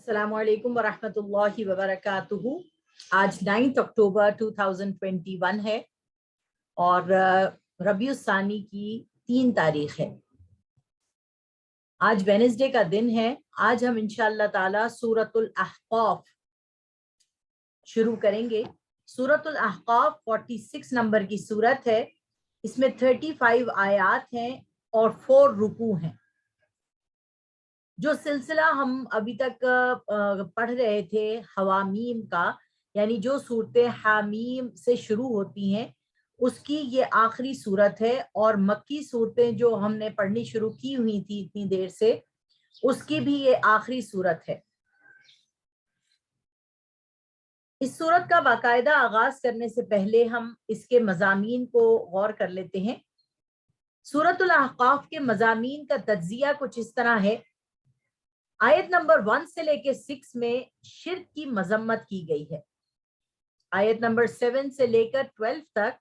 السلام علیکم ورحمۃ اللہ وبرکاتہ۔ آج 9 اکتوبر 2021 ہے اور ربیع الثانی کی 3 تاریخ ہے۔ آج وینسڈے کا دن ہے۔ آج ہم انشاءاللہ تعالی سورۃ الاحقاف شروع کریں گے۔ سورۃ الاحقاف 46 نمبر کی سورت ہے۔ اس میں 35 آیات ہیں اور 4 رکوع ہیں۔ جو سلسلہ ہم ابھی تک پڑھ رہے تھے حوامیم کا، یعنی جو صورتیں حامیم سے شروع ہوتی ہیں، اس کی یہ آخری صورت ہے، اور مکی صورتیں جو ہم نے پڑھنی شروع کی ہوئی تھی اتنی دیر سے، اس کی بھی یہ آخری صورت ہے۔ اس صورت کا باقاعدہ آغاز کرنے سے پہلے ہم اس کے مضامین کو غور کر لیتے ہیں۔ سورۃ الاحقاف کے مضامین کا تجزیہ کچھ اس طرح ہے۔ آیت نمبر 1 سے لے کے 6 میں شرک کی مذمت کی گئی ہے۔ آیت نمبر 7 سے لے کر 12 تک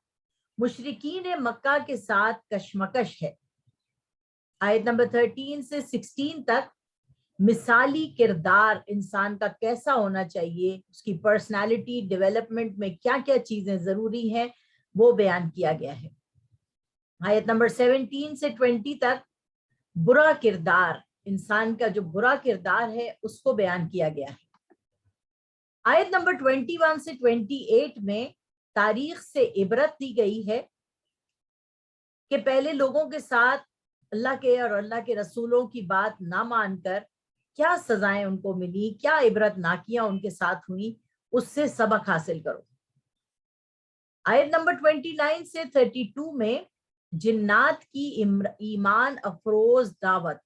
مشرکین مکہ کے ساتھ کشمکش ہے۔ آیت نمبر 13 سے 16 تک مثالی کردار انسان کا کیسا ہونا چاہیے، اس کی پرسنالٹی ڈیولپمنٹ میں کیا کیا چیزیں ضروری ہیں، وہ بیان کیا گیا ہے۔ آیت نمبر 17 سے 20 تک برا کردار، انسان کا جو برا کردار ہے اس کو بیان کیا گیا ہے۔ آیت نمبر 21 سے 28 میں تاریخ سے عبرت دی گئی ہے کہ پہلے لوگوں کے ساتھ اللہ کے اور اللہ کے رسولوں کی بات نہ مان کر کیا سزائیں ان کو ملی، کیا عبرت ناکیاں ان کے ساتھ ہوئی، اس سے سبق حاصل کرو۔ آیت نمبر 29 سے 32 میں جنات کی ایمان افروز دعوت۔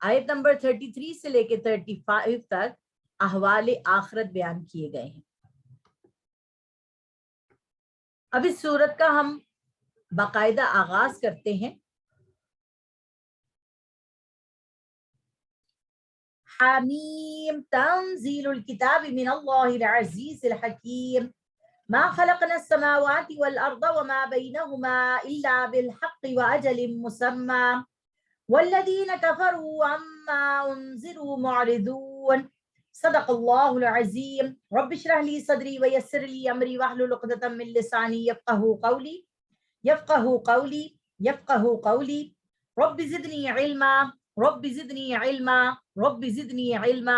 آیت نمبر 33 سے لے کے 35 تک احوال آخرت بیان کیے گئے ہیں۔ اب اس سورت کا ہم باقاعدہ آغاز کرتے ہیں۔ حامیم تنزیل الکتاب من اللہ العزیز الحکیم ما خلقنا السماوات والارض وما بینہما الا بالحق واجل مسمى والذین کفروا عما انذروا معرضون صدق اللہ العظیم۔ رب اشرح لی صدری ویسر لی امری واحلل عقدۃ من لسانی یفقہوا قولی رب زدنی علما رب زدنی علما رب زدنی علما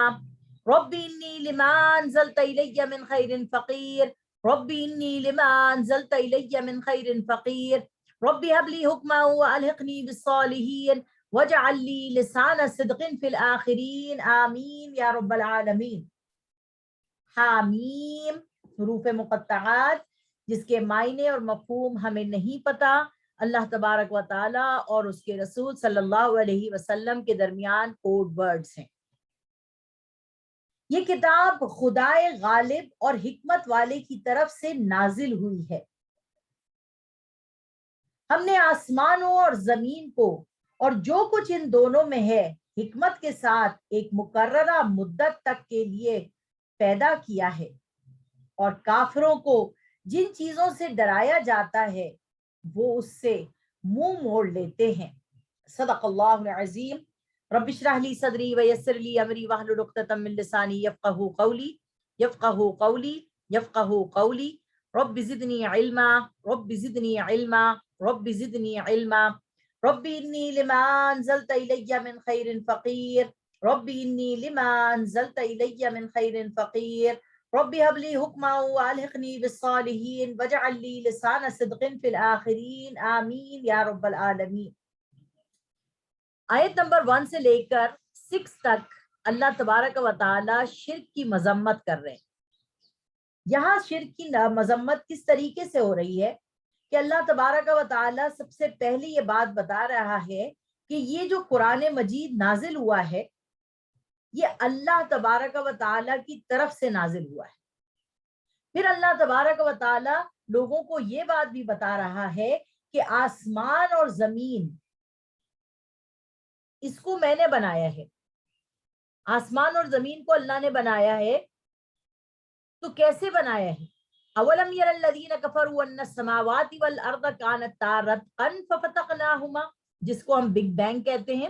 رب انی لما انزلت الی من خیر فقیر رب انی لما انزلت الی من خیر فقیر رب هب لی حکما والحقنی بالصالحین واجعل لی لسان صدق فی الآخرین آمین یا رب العالمین۔ حامیم حروف مقطعات جس کے معنی اور مفہوم ہمیں نہیں پتہ، اللہ تبارک و تعالی اور اس کے رسول صلی اللہ علیہ وسلم کے درمیان کوڈ ورڈز ہیں۔ یہ کتاب خدائے غالب اور حکمت والے کی طرف سے نازل ہوئی ہے۔ ہم نے آسمانوں اور زمین کو اور جو کچھ ان دونوں میں ہے حکمت کے ساتھ ایک مقررہ مدت تک کے لیے پیدا کیا ہے، اور کافروں کو جن چیزوں سے ڈرایا جاتا ہے وہ اس سے منہ موڑ لیتے ہیں۔ صدق اللہ العظیم۔ رب اشرح لی صدری ویسر لی امری واحلل عقدۃ من لسانی یفقہوا قولی رب زدنی علما رب زدنی علما رب زدنی علما رب انی لما انزلت الی من خیر فقیر رب انی لما انزلت الی من خیر فقیر رب هب لی حکما والحقنی بالصالحین واجعل لی لسان صدق فی الآخرین آمین یا رب العالمین۔ آیت نمبر 1 سے لے کر 6 تک اللہ تبارک و تعالی شرک کی مذمت کر رہے ہیں۔ یہاں شرک کی مذمت کس طریقے سے ہو رہی ہے کہ اللہ تبارک و تعالی سب سے پہلے یہ بات بتا رہا ہے کہ یہ جو قرآن مجید نازل ہوا ہے یہ اللہ تبارک و تعالی کی طرف سے نازل ہوا ہے۔ پھر اللہ تبارک و تعالی لوگوں کو یہ بات بھی بتا رہا ہے کہ آسمان اور زمین اس کو میں نے بنایا ہے۔ آسمان اور زمین کو اللہ نے بنایا ہے، تو کیسے بنایا ہے؟ اولم یر الذین کفروا ان السماوات والارض کانتا رتقا ففتقناہما، جس کو ہم بگ بینگ کہتے ہیں۔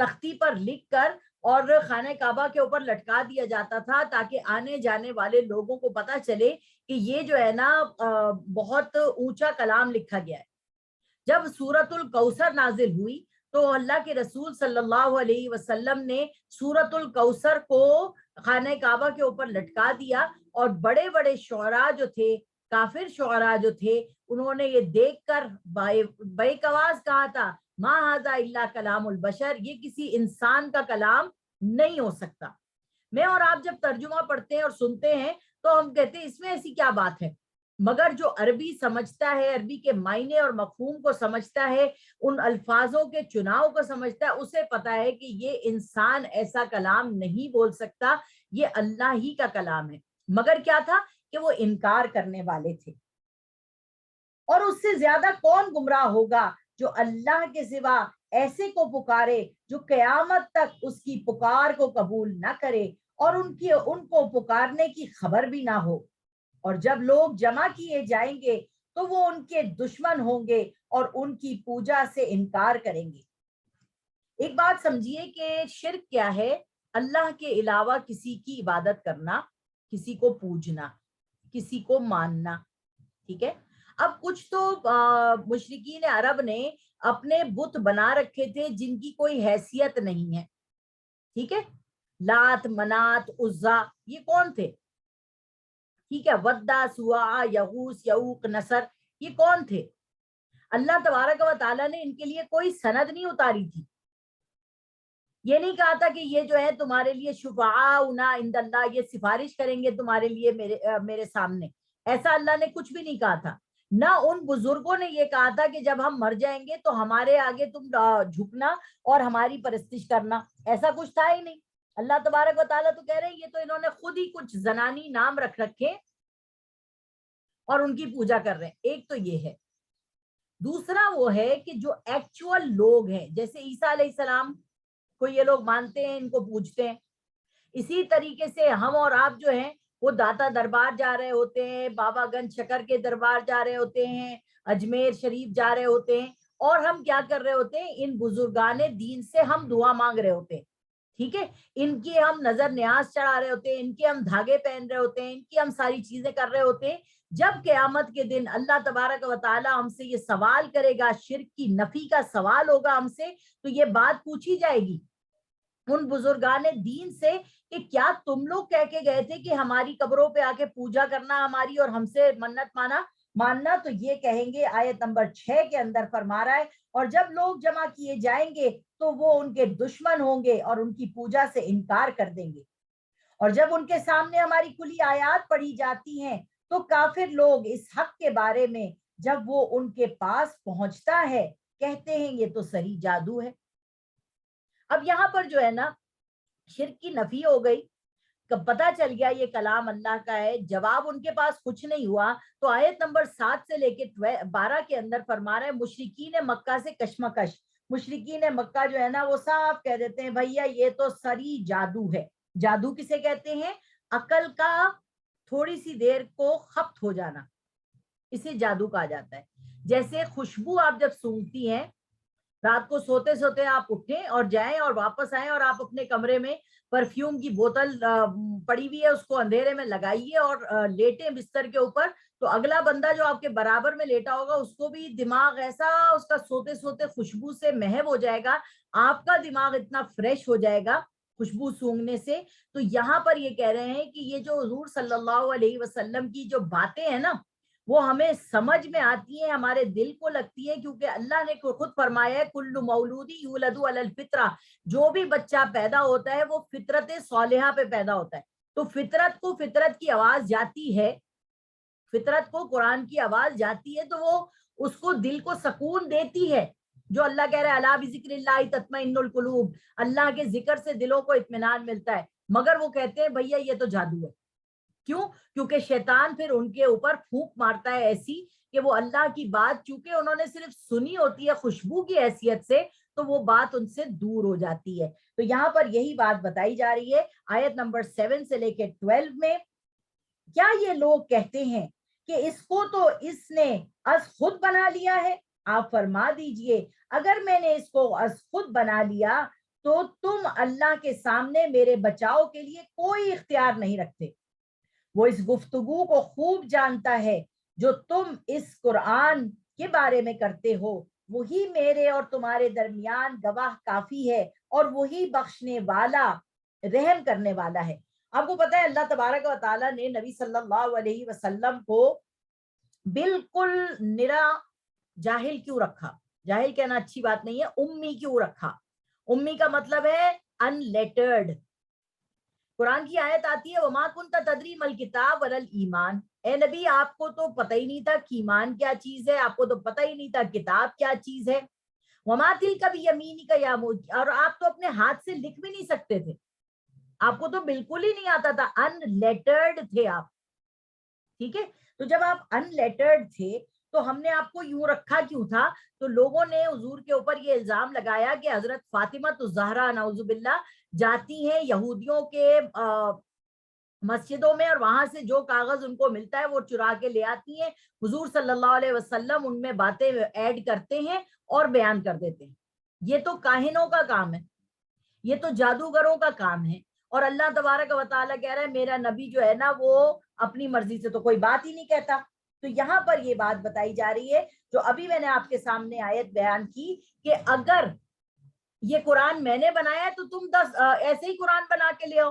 تختی پر لکھ کر اور خانہ کعبہ کے اوپر لٹکا دیا جاتا تھا تاکہ آنے جانے والے لوگوں کو پتا چلے کہ یہ جو ہے نا بہت اونچا کلام لکھا گیا ہے۔ جب سورۃ الکوثر نازل ہوئی تو اللہ کے رسول صلی اللہ علیہ وسلم نے سورۃ الکوثر کو خانہ کعبہ کے اوپر لٹکا دیا، اور بڑے بڑے شعراء جو تھے، کافر شعراء جو تھے، انہوں نے یہ دیکھ کر بیک آواز کہا تھا ما ھذا الا کلام البشر، یہ کسی انسان کا کلام نہیں ہو سکتا۔ میں اور آپ جب ترجمہ پڑھتے ہیں اور سنتے ہیں تو ہم کہتے ہیں اس میں ایسی کیا بات ہے، مگر جو عربی سمجھتا ہے، عربی کے معنی اور مفہوم کو سمجھتا ہے، ان الفاظوں کے چناؤ کو سمجھتا ہے، اسے پتا ہے کہ یہ انسان ایسا کلام نہیں بول سکتا، یہ اللہ ہی کا کلام ہے۔ مگر کیا تھا کہ وہ انکار کرنے والے تھے۔ اور اس سے زیادہ کون گمراہ ہوگا جو اللہ کے سوا ایسے کو پکارے جو قیامت تک اس کی پکار کو قبول نہ کرے اور ان کو پکارنے کی خبر بھی نہ ہو۔ اور جب لوگ جمع کیے جائیں گے تو وہ ان کے دشمن ہوں گے اور ان کی پوجا سے انکار کریں گے۔ ایک بات سمجھیے کہ شرک کیا ہے؟ اللہ کے علاوہ کسی کی عبادت کرنا، کسی کو پوجنا، کسی کو ماننا، ٹھیک ہے؟ اب کچھ تو مشرکین عرب نے اپنے بت بنا رکھے تھے جن کی کوئی حیثیت نہیں ہے، ٹھیک ہے؟ لات، منات، عزا، یہ کون تھے؟ ٹھیک ہے، ودا، سوا، یغوث، یعوق، نصر، یہ کون تھے؟ اللہ تبارک و تعالیٰ نے ان کے لیے کوئی سند نہیں اتاری تھی۔ یہ نہیں کہا تھا کہ یہ جو ہے تمہارے لیے شفعاؤنا عند اللہ، یہ سفارش کریں گے تمہارے لیے میرے سامنے، ایسا اللہ نے کچھ بھی نہیں کہا تھا۔ نہ ان بزرگوں نے یہ کہا تھا کہ جب ہم مر جائیں گے تو ہمارے آگے تم جھکنا اور ہماری پرستش کرنا، ایسا کچھ تھا ہی نہیں۔ اللہ تبارک و تعالیٰ تو کہہ رہے ہیں یہ تو انہوں نے خود ہی کچھ زنانی نام رکھ رکھے اور ان کی پوجا کر رہے ہیں۔ ایک تو یہ ہے۔ دوسرا وہ ہے کہ جو ایکچوئل لوگ ہیں، جیسے عیسیٰ علیہ السلام کو یہ لوگ مانتے ہیں، ان کو پوجتے ہیں، اسی طریقے سے ہم اور آپ جو ہیں وہ داتا دربار جا رہے ہوتے ہیں، بابا گنج شکر کے دربار جا رہے ہوتے ہیں، اجمیر شریف جا رہے ہوتے ہیں، اور ہم کیا کر رہے ہوتے ہیں؟ ان بزرگان دین سے ہم دعا مانگ رہے ہوتے ہیں، ٹھیک ہے؟ ان کی ہم نظر نیاز چڑھا رہے ہوتے ہیں، ان کے ہم دھاگے پہن رہے ہوتے ہیں، ان کی ہم ساری چیزیں کر رہے ہوتے ہیں۔ جب قیامت کے دن اللہ تبارک و تعالی ہم سے یہ سوال کرے گا، شرک کی نفی کا سوال ہوگا ہم سے، تو یہ بات پوچھی جائے گی ان بزرگان دین سے کہ کیا تم لوگ کہہ کے گئے تھے کہ ہماری قبروں پہ آ کے پوجا کرنا ہماری اور ہم سے منت ماننا؟ تو یہ کہیں گے، آیت نمبر 6 کے اندر فرما رہا ہے، اور جب لوگ جمع کیے جائیں گے تو وہ ان کے دشمن ہوں گے اور ان کی پوجا سے انکار کر دیں گے۔ اور جب ان کے سامنے ہماری کھلی آیات پڑھی جاتی ہیں تو کافر لوگ اس حق کے بارے میں جب وہ ان کے پاس پہنچتا ہے کہتے ہیں یہ تو صحیح جادو ہے۔ اب یہاں پر جو ہے نا شرک کی نفی ہو گئی، پتہ چل گیا یہ کلام اللہ کا ہے، جواب ان کے پاس کچھ نہیں ہوا، تو آیت نمبر 7 سے لے کے 12 کے اندر فرما رہے ہیں مشرکین مکہ سے کشمکش۔ مشرکین مکہ جو ہے نا وہ صاف کہہ دیتے ہیں بھیا یہ تو سری جادو ہے۔ جادو کسے کہتے ہیں؟ عقل کا تھوڑی سی دیر کو خپت ہو جانا، اسے جادو کہا جاتا ہے۔ جیسے خوشبو آپ جب سونگھتی ہیں، رات کو سوتے سوتے آپ اٹھیں اور جائیں اور واپس آئیں اور آپ اپنے کمرے میں پرفیوم کی بوتل پڑی ہوئی ہے اس کو اندھیرے میں لگائیے اور لیٹیں بستر کے اوپر، تو اگلا بندہ جو آپ کے برابر میں لیٹا ہوگا اس کو بھی دماغ ایسا اس کا سوتے سوتے خوشبو سے محو ہو جائے گا، آپ کا دماغ اتنا فریش ہو جائے گا خوشبو سونگھنے سے۔ تو یہاں پر یہ کہہ رہے ہیں کہ یہ جو حضور صلی اللہ علیہ وسلم کی جو باتیں ہیں نا وہ ہمیں سمجھ میں آتی ہیں، ہمارے دل کو لگتی ہے، کیونکہ اللہ نے خود فرمایا ہے کل مولود یولد علی الفطرہ، جو بھی بچہ پیدا ہوتا ہے وہ فطرت صالحہ پہ پیدا ہوتا ہے۔ تو فطرت کو فطرت کی آواز جاتی ہے، فطرت کو قرآن کی آواز جاتی ہے تو وہ اس کو دل کو سکون دیتی ہے، جو اللہ کہہ رہا ہے الا بذکر اللہ تطمئن القلوب، اللہ کے ذکر سے دلوں کو اطمینان ملتا ہے۔ مگر وہ کہتے ہیں بھیا یہ تو جادو ہے۔ کیوں؟ کیونکہ شیطان پھر ان کے اوپر پھونک مارتا ہے ایسی کہ وہ اللہ کی بات چونکہ انہوں نے صرف سنی ہوتی ہے خوشبو کی حیثیت سے، تو وہ بات ان سے دور ہو جاتی ہے۔ تو یہاں پر یہی بات بتائی جا رہی ہے آیت نمبر 7 سے لے کے 12 میں، کیا یہ لوگ کہتے ہیں کہ اس کو تو اس نے از خود بنا لیا ہے؟ آپ فرما دیجئے اگر میں نے اس کو از خود بنا لیا تو تم اللہ کے سامنے میرے بچاؤ کے لیے کوئی اختیار نہیں رکھتے۔ وہ اس گفتگو کو خوب جانتا ہے جو تم اس قرآن کے بارے میں کرتے ہو، وہی میرے اور تمہارے درمیان گواہ کافی ہے، اور وہی بخشنے والا رحم کرنے والا ہے۔ آپ کو پتا ہے اللہ تبارک و تعالیٰ نے نبی صلی اللہ علیہ وسلم کو بالکل نرا جاہل کیوں رکھا؟ جاہل کہنا اچھی بات نہیں ہے، امی کیوں رکھا؟ امی کا مطلب ہے ان لیٹرڈ۔ قرآن کی آیت آتی ہے وما کنت تدری مل کتاب ولل ایمان، اے نبی آپ کو تو پتہ ہی نہیں تھا کہ ایمان کیا چیز ہے، آپ کو تو پتہ ہی نہیں تھا کتاب کیا چیز ہے۔ وما تلک بیمینک یا موسی، اور آپ تو اپنے ہاتھ سے لکھ بھی نہیں سکتے تھے، آپ کو تو بالکل ہی نہیں آتا تھا، ان لیٹرڈ تھے آپ، ٹھیک ہے۔ تو جب آپ ان لیٹرڈ تھے تو ہم نے آپ کو یوں رکھا کیوں تھا؟ تو لوگوں نے حضور کے اوپر یہ الزام لگایا کہ حضرت فاطمہ الزہرا نعوذ باللہ جاتی ہیں یہودیوں کے مسجدوں میں، اور وہاں سے جو کاغذ ان کو ملتا ہے وہ چرا کے لے آتی ہیں، حضور صلی اللہ علیہ وسلم ان میں باتیں ایڈ کرتے ہیں اور بیان کر دیتے ہیں۔ یہ تو کاہنوں کا کام ہے، یہ تو جادوگروں کا کام ہے، اور اللہ تبارک و تعالیٰ کہہ رہا ہے میرا نبی جو ہے نا وہ اپنی مرضی سے تو کوئی بات ہی نہیں کہتا۔ تو یہاں پر یہ بات بتائی جا رہی ہے جو ابھی میں نے آپ کے سامنے آیت بیان کی کہ اگر یہ قرآن میں نے بنایا ہے تو تم 10 ایسے ہی قرآن بنا کے لے آؤ۔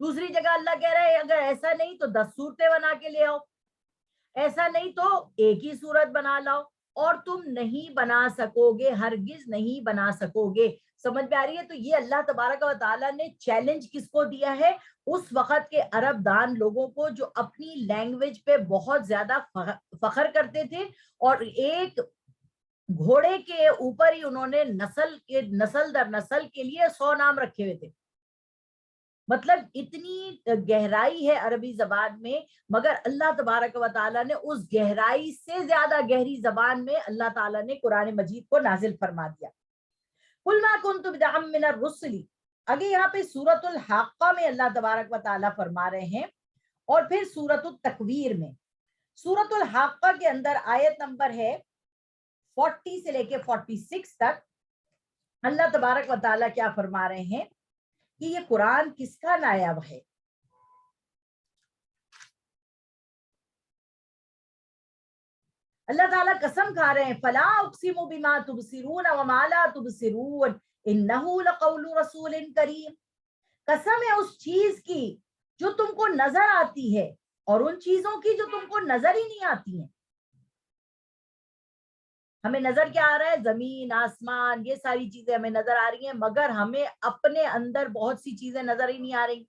دوسری جگہ اللہ کہہ رہا ہے اگر ایسا نہیں تو 10 صورتیں بنا کے لے آؤ، ایسا نہیں تو ایک ہی صورت بنا لاؤ، اور تم نہیں بنا سکو گے، ہرگز نہیں بنا سکو گے۔ سمجھ میں آ رہی ہے؟ تو یہ اللہ تبارک و تعالیٰ نے چیلنج کس کو دیا ہے؟ اس وقت کے عرب دان لوگوں کو جو اپنی لینگویج پہ بہت زیادہ فخر کرتے تھے، اور ایک گھوڑے کے اوپر ہی انہوں نے نسل در نسل کے لیے 100 نام رکھے ہوئے تھے۔ مطلب اتنی گہرائی ہے عربی زبان میں، مگر اللہ تبارک و تعالیٰ نے اس گہرائی سے زیادہ گہری زبان میں اللہ تعالیٰ نے قرآن مجید کو نازل فرما دیا۔ قُلْ مَا كُنْتُ بِدْعًا مِّنَ الرُّسُلِ، آگے یہاں پہ سورۃ الحاقہ میں اللہ تبارک و تعالیٰ فرما رہے ہیں، اور پھر سورۃ التکویر میں، سورۃ الحاقہ کے اندر آیت نمبر ہے 40 سے لے کے 46 تک، اللہ تبارک و تعالیٰ کیا فرما رہے ہیں کہ یہ قرآن کس کا نائب ہے؟ اللہ تعالیٰ قسم کھا رہے ہیں فلا اقسم بما تبصرون وما لا تبصرون انہ لقول رسول کریم، قسم ہے اس چیز کی جو تم کو نظر آتی ہے اور ان چیزوں کی جو تم کو نظر ہی نہیں آتی ہیں۔ ہمیں نظر کیا آ رہا ہے؟ زمین، آسمان، یہ ساری چیزیں ہمیں نظر آ رہی ہیں، مگر ہمیں اپنے اندر بہت سی چیزیں نظر ہی نہیں آ رہی۔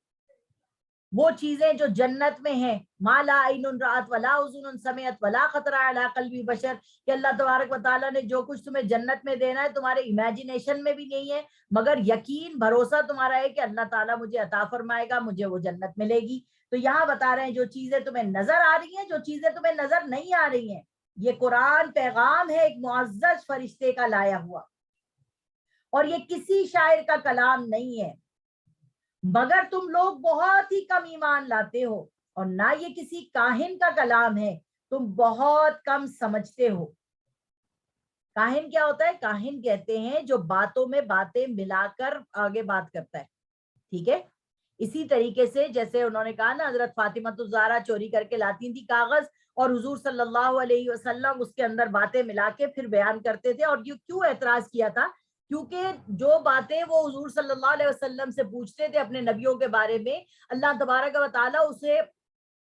وہ چیزیں جو جنت میں ہیں، ما لا عین رأت ولا اذن سمعت ولا خطر علی قلب بشر، کہ اللہ تبارک و تعالیٰ نے جو کچھ تمہیں جنت میں دینا ہے تمہارے امیجنیشن میں بھی نہیں ہے، مگر یقین بھروسہ تمہارا ہے کہ اللہ تعالیٰ مجھے عطا فرمائے گا، مجھے وہ جنت ملے گی۔ تو یہاں بتا رہے ہیں جو چیزیں تمہیں نظر آ رہی ہیں، جو چیزیں تمہیں نظر نہیں آ رہی ہیں، یہ قرآن پیغام ہے ایک معزز فرشتے کا لایا ہوا، اور یہ کسی شاعر کا کلام نہیں ہے، مگر تم لوگ بہت ہی کم ایمان لاتے ہو، اور نہ یہ کسی کاہن کا کلام ہے، تم بہت کم سمجھتے ہو۔ کاہن کیا ہوتا ہے؟ کاہن کہتے ہیں جو باتوں میں باتیں ملا کر آگے بات کرتا ہے، ٹھیک ہے۔ اسی طریقے سے جیسے انہوں نے کہا نا حضرت فاطمہ الزہرا چوری کر کے لاتی تھی کاغذ، اور حضور صلی اللہ علیہ وسلم اس کے اندر باتیں ملا کے پھر بیان کرتے تھے، اور یہ کیوں اعتراض کیا تھا؟ کیونکہ جو باتیں وہ حضور صلی اللہ علیہ وسلم سے پوچھتے تھے اپنے نبیوں کے بارے میں، اللہ تبارک و تعالیٰ اسے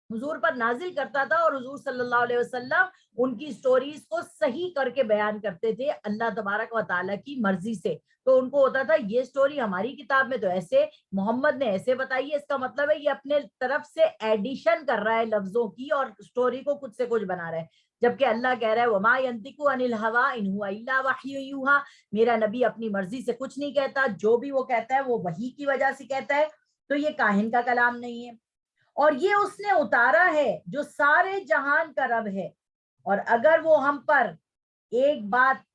حضور پر نازل کرتا تھا، اور حضور صلی اللہ علیہ وسلم ان کی سٹوریز کو صحیح کر کے بیان کرتے تھے اللہ تبارک و تعالیٰ کی مرضی سے۔ تو ان کو ہوتا تھا یہ سٹوری ہماری کتاب میں تو ایسے محمد نے ایسے بتائی ہے، اس کا مطلب ہے یہ اپنے طرف سے ایڈیشن کر رہا ہے لفظوں کی، اور سٹوری کو کچھ سے کچھ بنا رہا ہے، جبکہ اللہ کہہ رہا ہے وما ينطق عن الهوى ان هو الا وحی یوحى، میرا نبی اپنی مرضی سے کچھ نہیں کہتا، جو بھی وہ کہتا ہے وہ وحی کی وجہ سے کہتا ہے۔ تو یہ کاہن کا کلام نہیں ہے، اور یہ اس نے اتارا ہے جو سارے جہان کا رب ہے، اور اگر وہ ہم پر ایک بات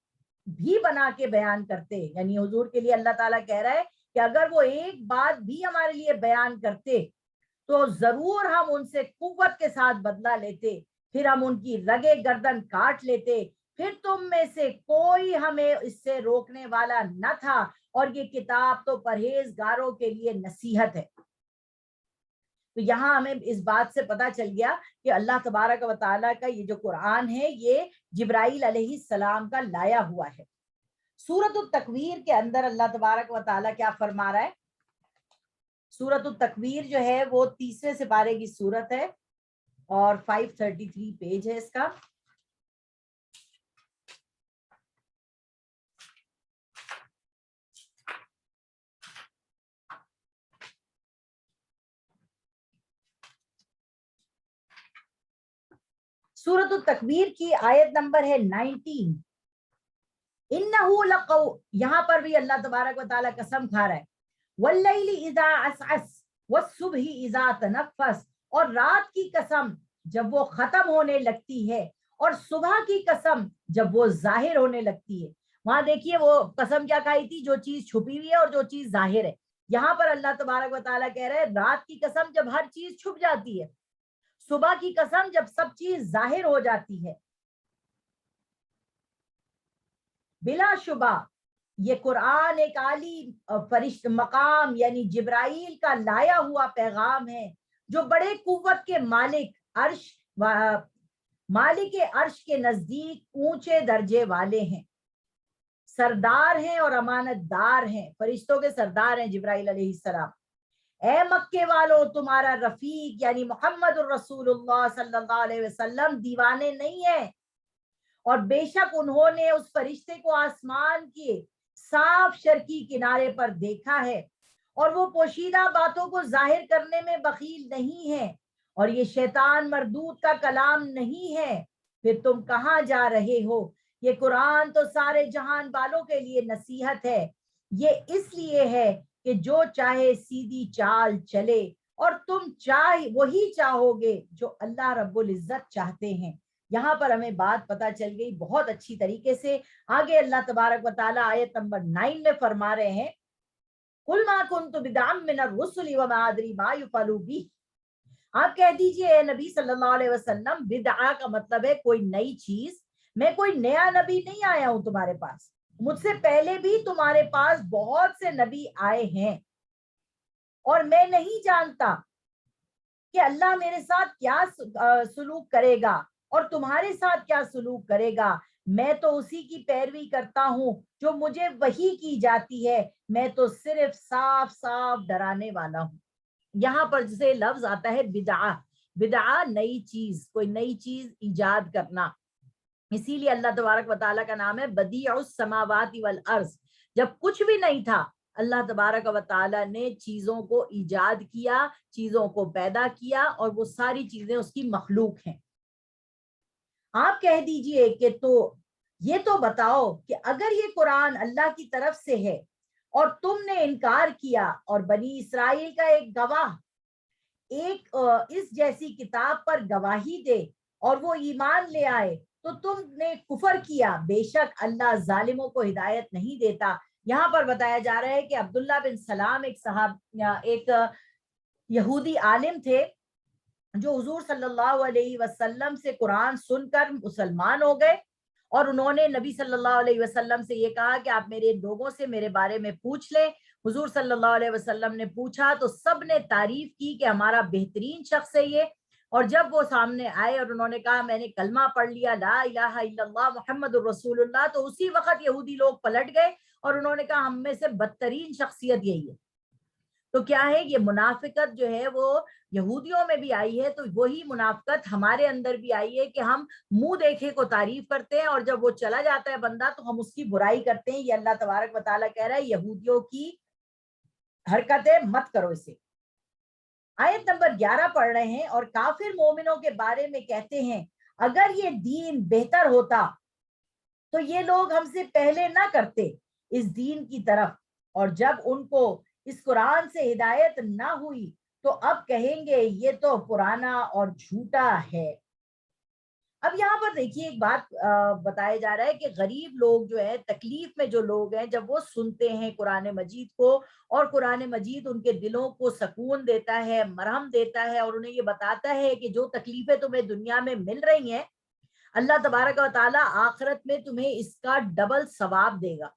بھی بنا کے بیان کرتے، یعنی حضور کے لیے اللہ تعالیٰ کہہ رہا ہے کہ اگر وہ ایک بات بھی ہمارے لیے بیان کرتے تو ضرور ہم ان سے قوت کے ساتھ بدلہ لیتے، پھر ہم ان کی رگے گردن کاٹ لیتے، پھر تم میں سے کوئی ہمیں اس سے روکنے والا نہ تھا، اور یہ کتاب تو پرہیزگاروں کے لیے نصیحت ہے۔ تو یہاں ہمیں اس بات سے پتا چل گیا کہ اللہ تبارک و تعالیٰ کا یہ جو قرآن ہے یہ جبرائیل علیہ السلام کا لایا ہوا ہے۔ سورۃ التکویر کے اندر اللہ تبارک و تعالیٰ کیا فرما رہا ہے؟ سورۃ التکویر جو ہے وہ 30ویں سپارے کی سورت ہے اور 533 پیج ہے اس کا۔ سورۃ التکویر کی آیت نمبر ہے 19۔ انہو لقو، یہاں پر بھی اللہ تبارک و تعالیٰ قسم کھا رہا ہے، واللیل اذا عسعس والصبح اذا تنفس، اور رات کی قسم جب وہ ختم ہونے لگتی ہے، اور صبح کی قسم جب وہ ظاہر ہونے لگتی ہے۔ وہاں دیکھیے وہ قسم کیا کھائی تھی؟ جو چیز چھپی ہوئی ہے اور جو چیز ظاہر ہے۔ یہاں پر اللہ تبارک و تعالیٰ کہہ رہے ہیں رات کی قسم جب ہر چیز چھپ جاتی ہے، صبح کی قسم جب سب چیز ظاہر ہو جاتی ہے۔ بلا شبہ یہ قرآن ایک عالی فرشت مقام یعنی جبرائیل کا لایا ہوا پیغام ہے، جو بڑے قوت کے مالک عرش کے نزدیک اونچے درجے والے ہیں، سردار ہیں اور امانت دار ہیں، فرشتوں کے سردار ہیں جبرائیل علیہ السلام۔ اے مکے والو، تمہارا رفیق یعنی محمد الرسول اللہ صلی اللہ علیہ وسلم دیوانے نہیں ہیں، اور بے شک انہوں نے اس فرشتے کو آسمان کے صاف شرقی کنارے پر دیکھا ہے، اور وہ پوشیدہ باتوں کو ظاہر کرنے میں بخیل نہیں ہے، اور یہ شیطان مردود کا کلام نہیں ہے۔ پھر تم کہاں جا رہے ہو؟ یہ قرآن تو سارے جہان والوں کے لیے نصیحت ہے۔ یہ اس لیے ہے کہ جو چاہے سیدھی چال چلے، اور تم وہی چاہو گے جو اللہ رب العزت چاہتے ہیں۔ یہاں پر ہمیں بات پتا چل گئی بہت اچھی طریقے سے۔ آگے اللہ تبارک و تعالیٰ آیت نمبر 9 میں فرما رہے ہیں، قُلْ مَا كُنْتُ بِدْعًا مِّنَ الرُّسُلِ وَمَا أَدْرِي مَا يُفْعَلُ بِهِ۔ آپ کہہ دیجئے اے نبی صلی اللہ علیہ وسلم، بدعا کا مطلب ہے کوئی نئی چیز۔ میں کوئی نیا نبی نہیں آیا ہوں تمہارے پاس، مجھ سے پہلے بھی تمہارے پاس بہت سے نبی آئے ہیں، اور میں نہیں جانتا کہ اللہ میرے ساتھ کیا سلوک کرے گا اور تمہارے ساتھ کیا سلوک کرے گا۔ میں تو اسی کی پیروی کرتا ہوں جو مجھے وحی کی جاتی ہے، میں تو صرف صاف صاف ڈرانے والا ہوں۔ یہاں پر جسے لفظ آتا ہے بدعا، بدعا نئی چیز، کوئی نئی چیز ایجاد کرنا، اسی لیے اللہ تبارک و تعالیٰ کا نام ہے بدیع السماوات والارض۔ جب کچھ بھی نہیں تھا، اللہ تبارک و تعالیٰ نے چیزوں کو ایجاد کیا، چیزوں کو پیدا کیا، اور وہ ساری چیزیں اس کی مخلوق ہیں۔ آپ کہہ دیجئے کہ تو یہ تو بتاؤ کہ اگر یہ قرآن اللہ کی طرف سے ہے اور تم نے انکار کیا، اور بنی اسرائیل کا ایک گواہ اس جیسی کتاب پر گواہی دے اور وہ ایمان لے آئے، تو تم نے کفر کیا، بے شک اللہ ظالموں کو ہدایت نہیں دیتا۔ یہاں پر بتایا جا رہا ہے کہ عبداللہ بن سلام ایک یہودی عالم تھے جو حضور صلی اللہ علیہ وسلم سے قرآن سن کر مسلمان ہو گئے، اور انہوں نے نبی صلی اللہ علیہ وسلم سے یہ کہا کہ آپ میرے لوگوں سے میرے بارے میں پوچھ لیں۔ حضور صلی اللہ علیہ وسلم نے پوچھا تو سب نے تعریف کی کہ ہمارا بہترین شخص ہے یہ، اور جب وہ سامنے آئے اور انہوں نے کہا میں نے کلمہ پڑھ لیا لا الہ الا اللہ محمد الرسول اللہ، تو اسی وقت یہودی لوگ پلٹ گئے اور انہوں نے کہا ہم میں سے بدترین شخصیت یہی ہے۔ تو کیا ہے، یہ منافقت جو ہے وہ یہودیوں میں بھی آئی ہے، تو وہی منافقت ہمارے اندر بھی آئی ہے کہ ہم منہ دیکھے کو تعریف کرتے ہیں، اور جب وہ چلا جاتا ہے بندہ تو ہم اس کی برائی کرتے ہیں۔ یہ اللہ تبارک و تعالیٰ کہہ رہا ہے یہودیوں کی حرکتیں مت کرو اسے۔ آیت نمبر 11 پڑھ رہے ہیں، اور کافر مومنوں کے بارے میں کہتے ہیں اگر یہ دین بہتر ہوتا تو یہ لوگ ہم سے پہلے نہ کرتے اس دین کی طرف، اور جب ان کو اس قرآن سے ہدایت نہ ہوئی تو اب کہیں گے یہ تو پرانا اور جھوٹا ہے۔ اب یہاں پر دیکھیے ایک بات بتایا جا رہا ہے کہ غریب لوگ جو ہے، تکلیف میں جو لوگ ہیں، جب وہ سنتے ہیں قرآن مجید کو، اور قرآن مجید ان کے دلوں کو سکون دیتا ہے، مرہم دیتا ہے، اور انہیں یہ بتاتا ہے کہ جو تکلیفیں تمہیں دنیا میں مل رہی ہیں، اللہ تبارک و تعالیٰ آخرت میں تمہیں اس کا ڈبل ثواب دے گا.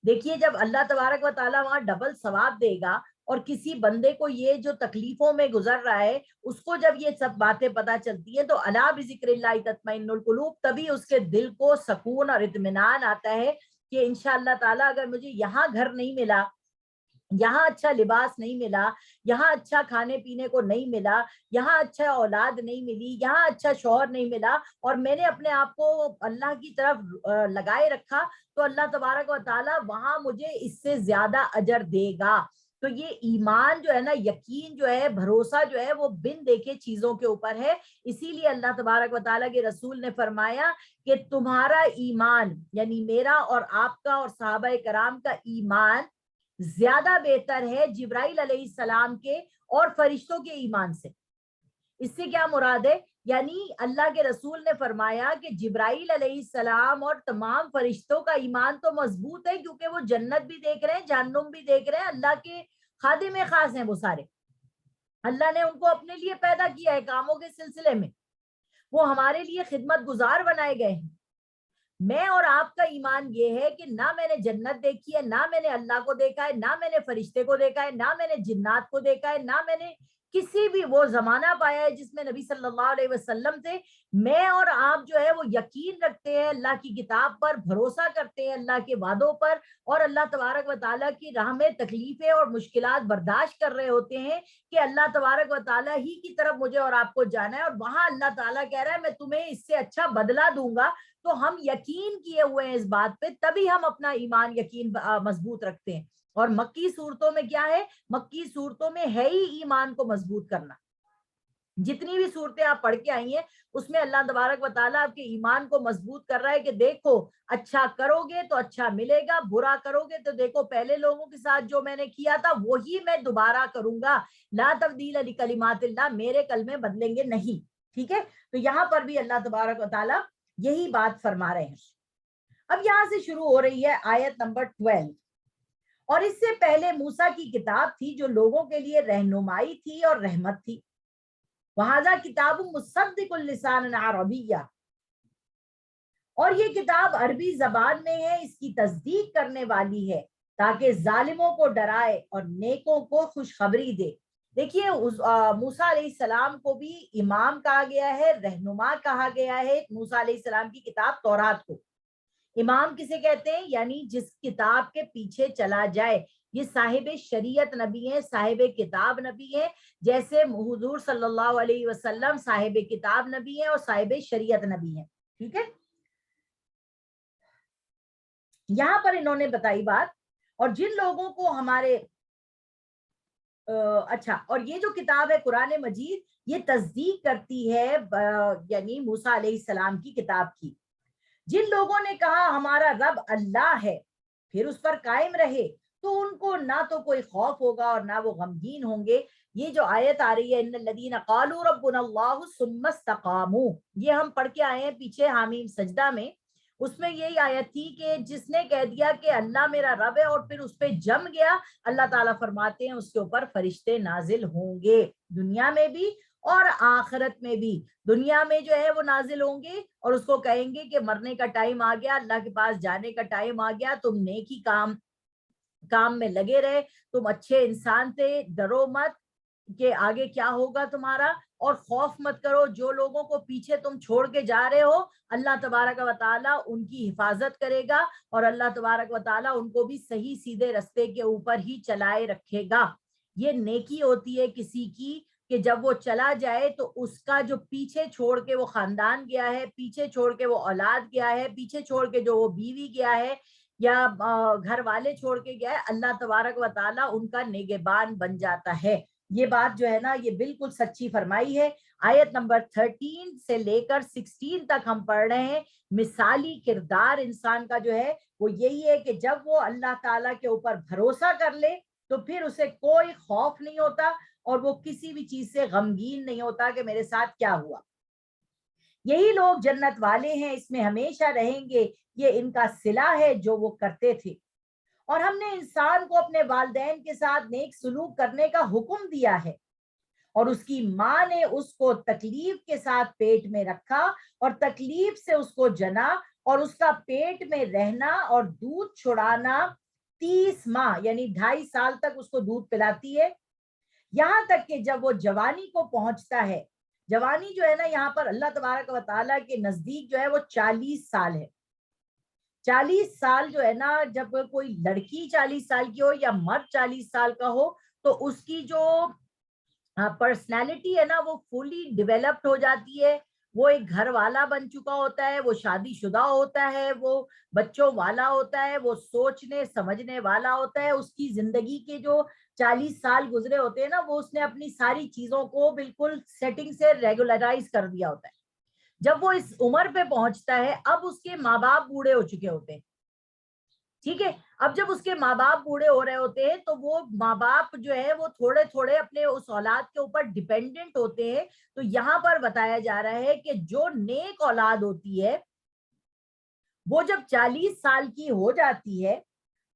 دیکھیے جب اللہ تبارک و تعالیٰ وہاں ڈبل ثواب دے گا اور کسی بندے کو یہ جو تکلیفوں میں گزر رہا ہے اس کو جب یہ سب باتیں پتہ چلتی ہیں تو الا بذکر اللہ تطمئن القلوب، تبھی اس کے دل کو سکون اور اطمینان آتا ہے کہ انشاءاللہ تعالیٰ اگر مجھے یہاں گھر نہیں ملا، یہاں اچھا لباس نہیں ملا، یہاں اچھا کھانے پینے کو نہیں ملا، یہاں اچھا اولاد نہیں ملی، یہاں اچھا شوہر نہیں ملا، اور میں نے اپنے آپ کو اللہ کی طرف لگائے رکھا، تو اللہ تبارک و تعالیٰ وہاں مجھے اس سے زیادہ اجر دے گا. تو یہ ایمان جو ہے نا، یقین جو ہے، بھروسہ جو ہے، وہ بن دیکھے چیزوں کے اوپر ہے. اسی لیے اللہ تبارک و تعالیٰ کے رسول نے فرمایا کہ تمہارا ایمان، یعنی میرا اور آپ کا اور صحابہ کرام کا ایمان زیادہ بہتر ہے جبرائیل علیہ السلام کے اور فرشتوں کے ایمان سے. اس سے کیا مراد ہے؟ یعنی اللہ کے رسول نے فرمایا کہ جبرائیل علیہ السلام اور تمام فرشتوں کا ایمان تو مضبوط ہے، کیونکہ وہ جنت بھی دیکھ رہے ہیں، جہنم بھی دیکھ رہے ہیں، اللہ کے خادم خاص ہیں وہ سارے. اللہ نے ان کو اپنے لیے پیدا کیا ہے کاموں کے سلسلے میں، وہ ہمارے لیے خدمت گزار بنائے گئے ہیں. میں اور آپ کا ایمان یہ ہے کہ نہ میں نے جنت دیکھی ہے، نہ میں نے اللہ کو دیکھا ہے، نہ میں نے فرشتے کو دیکھا ہے، نہ میں نے جنات کو دیکھا ہے، نہ میں نے کسی بھی وہ زمانہ پایا ہے جس میں نبی صلی اللہ علیہ وسلم تھے. میں اور آپ جو ہے وہ یقین رکھتے ہیں اللہ کی کتاب پر، بھروسہ کرتے ہیں اللہ کے وعدوں پر، اور اللہ تبارک و تعالیٰ کی راہ میں تکلیفیں اور مشکلات برداشت کر رہے ہوتے ہیں کہ اللہ تبارک و تعالیٰ ہی کی طرف مجھے اور آپ کو جانا ہے، اور وہاں اللہ تعالیٰ کہہ رہا ہے میں تمہیں اس سے اچھا بدلہ دوں گا. تو ہم یقین کیے ہوئے ہیں اس بات پہ، تبھی ہم اپنا ایمان یقین مضبوط رکھتے ہیں. اور مکی صورتوں میں کیا ہے؟ مکی صورتوں میں ہے ہی ایمان کو مضبوط کرنا. جتنی بھی صورتیں آپ پڑھ کے آئی ہیں اس میں اللہ تبارک و تعالیٰ آپ کے ایمان کو مضبوط کر رہا ہے کہ دیکھو اچھا کرو گے تو اچھا ملے گا، برا کرو گے تو دیکھو پہلے لوگوں کے ساتھ جو میں نے کیا تھا وہی میں دوبارہ کروں گا. لا تبدیل لکلمات اللہ، میرے کلمے بدلیں گے نہیں. ٹھیک ہے، تو یہاں پر بھی اللہ تبارک و تعالیٰ یہی بات فرما رہے ہیں. اب یہاں سے شروع ہو رہی ہے آیت نمبر 12. اور اس سے پہلے موسیٰ کی کتاب تھی جو لوگوں کے لیے رہنمائی تھی اور رحمت تھی. وَهَذَا كِتَابٌ مُصَدِّقٌ لِسَانًا عَرَبِيًّا، اور یہ کتاب عربی زبان میں ہے، اس کی تصدیق کرنے والی ہے تاکہ ظالموں کو ڈرائے اور نیکوں کو خوشخبری دے. دیکھیے موسیٰ علیہ السلام کو بھی امام کہا گیا ہے، رہنما کہا گیا ہے. موسیٰ علیہ السلام کی کتاب تورات کو امام کسے کہتے ہیں؟ یعنی جس کتاب کے پیچھے چلا جائے. یہ صاحب شریعت نبی ہیں، صاحب کتاب نبی ہیں، جیسے حضور صلی اللہ علیہ وسلم صاحب کتاب نبی ہیں اور صاحب شریعت نبی ہیں. ٹھیک ہے، یہاں پر انہوں نے بتائی بات. اور جن لوگوں کو ہمارے اچھا، اور یہ جو کتاب ہے قرآن مجید، یہ تصدیق کرتی ہے یعنی موسیٰ علیہ السلام کی کتاب کی. جن لوگوں نے کہا ہمارا رب اللہ ہے پھر اس پر قائم رہے تو ان کو نہ تو کوئی خوف ہوگا اور نہ وہ غمگین ہوں گے. یہ جو آیت آ رہی ہے ان الذین قالوا ربنا اللہ ثم استقاموا، یہ ہم پڑھ کے آئے ہیں پیچھے حامیم سجدہ میں. اس میں یہی آیت تھی کہ جس نے کہہ دیا کہ اللہ میرا رب ہے اور پھر اس پہ جم گیا، اللہ تعالیٰ فرماتے ہیں اس کے اوپر فرشتے نازل ہوں گے، دنیا میں بھی اور آخرت میں بھی. دنیا میں جو ہے وہ نازل ہوں گے اور اس کو کہیں گے کہ مرنے کا ٹائم آ گیا، اللہ کے پاس جانے کا ٹائم آ گیا، تم نیکی کام میں لگے رہے، تم اچھے انسان تھے، ڈرو مت کہ آگے کیا ہوگا تمہارا، اور خوف مت کرو. جو لوگوں کو پیچھے تم چھوڑ کے جا رہے ہو اللہ تبارک و تعالیٰ ان کی حفاظت کرے گا اور اللہ تبارک و تعالیٰ ان کو بھی صحیح سیدھے رستے کے اوپر ہی چلائے رکھے گا. یہ نیکی ہوتی ہے کسی کی کہ جب وہ چلا جائے تو اس کا جو پیچھے چھوڑ کے وہ خاندان گیا ہے، پیچھے چھوڑ کے وہ اولاد گیا ہے، پیچھے چھوڑ کے جو وہ بیوی گیا ہے یا گھر والے چھوڑ کے گیا ہے، اللہ تبارک و تعالیٰ ان کا نگہبان بن جاتا ہے. یہ بات جو ہے نا یہ بالکل سچی فرمائی ہے. آیت نمبر 13 سے لے کر 16 تک ہم پڑھ رہے ہیں. مثالی کردار انسان کا جو ہے وہ یہی ہے کہ جب وہ اللہ تعالیٰ کے اوپر بھروسہ کر لے تو پھر اسے کوئی خوف نہیں ہوتا اور وہ کسی بھی چیز سے غمگین نہیں ہوتا کہ میرے ساتھ کیا ہوا. یہی لوگ جنت والے ہیں، اس میں ہمیشہ رہیں گے، یہ ان کا صلہ ہے جو وہ کرتے تھے. اور ہم نے انسان کو اپنے والدین کے ساتھ نیک سلوک کرنے کا حکم دیا ہے اور اس کی ماں نے اس کو تکلیف کے ساتھ پیٹ میں رکھا اور تکلیف سے اس کو جنا اور اس کا پیٹ میں رہنا اور دودھ چھڑانا 30 ماہ یعنی 2.5 سال تک اس کو دودھ پلاتی ہے، یہاں تک کہ جب وہ جوانی کو پہنچتا ہے، جوانی جو ہے نا یہاں پر اللہ تبارک و تعالیٰ کے نزدیک جو ہے وہ 40 سال ہے۔ 40 سال جو ہے نا، جب کوئی لڑکی 40 سال کی ہو یا مرد 40 سال کا ہو تو اس کی جو پرسنالٹی ہے نا وہ فلی ڈیولپڈ ہو جاتی ہے، وہ ایک گھر والا بن چکا ہوتا ہے، وہ شادی شدہ ہوتا ہے، وہ بچوں والا ہوتا ہے، وہ سوچنے سمجھنے والا ہوتا ہے، اس کی زندگی کے جو 40 سال گزرے ہوتے ہیں نا وہ اس نے اپنی ساری چیزوں کو بالکل سیٹنگ سے ریگولرائز کر دیا ہوتا ہے۔ جب وہ اس عمر پہ پہنچتا ہے اب اس کے ماں باپ بوڑھے ہو چکے ہوتے ہیں، ٹھیک ہے، اب جب اس کے ماں باپ بوڑھے ہو رہے ہوتے ہیں تو وہ ماں باپ جو ہے وہ تھوڑے تھوڑے اپنے اس اولاد کے اوپر ڈیپینڈنٹ ہوتے ہیں۔ تو یہاں پر بتایا جا رہا ہے کہ جو نیک اولاد ہوتی ہے وہ جب 40 سال کی ہو جاتی ہے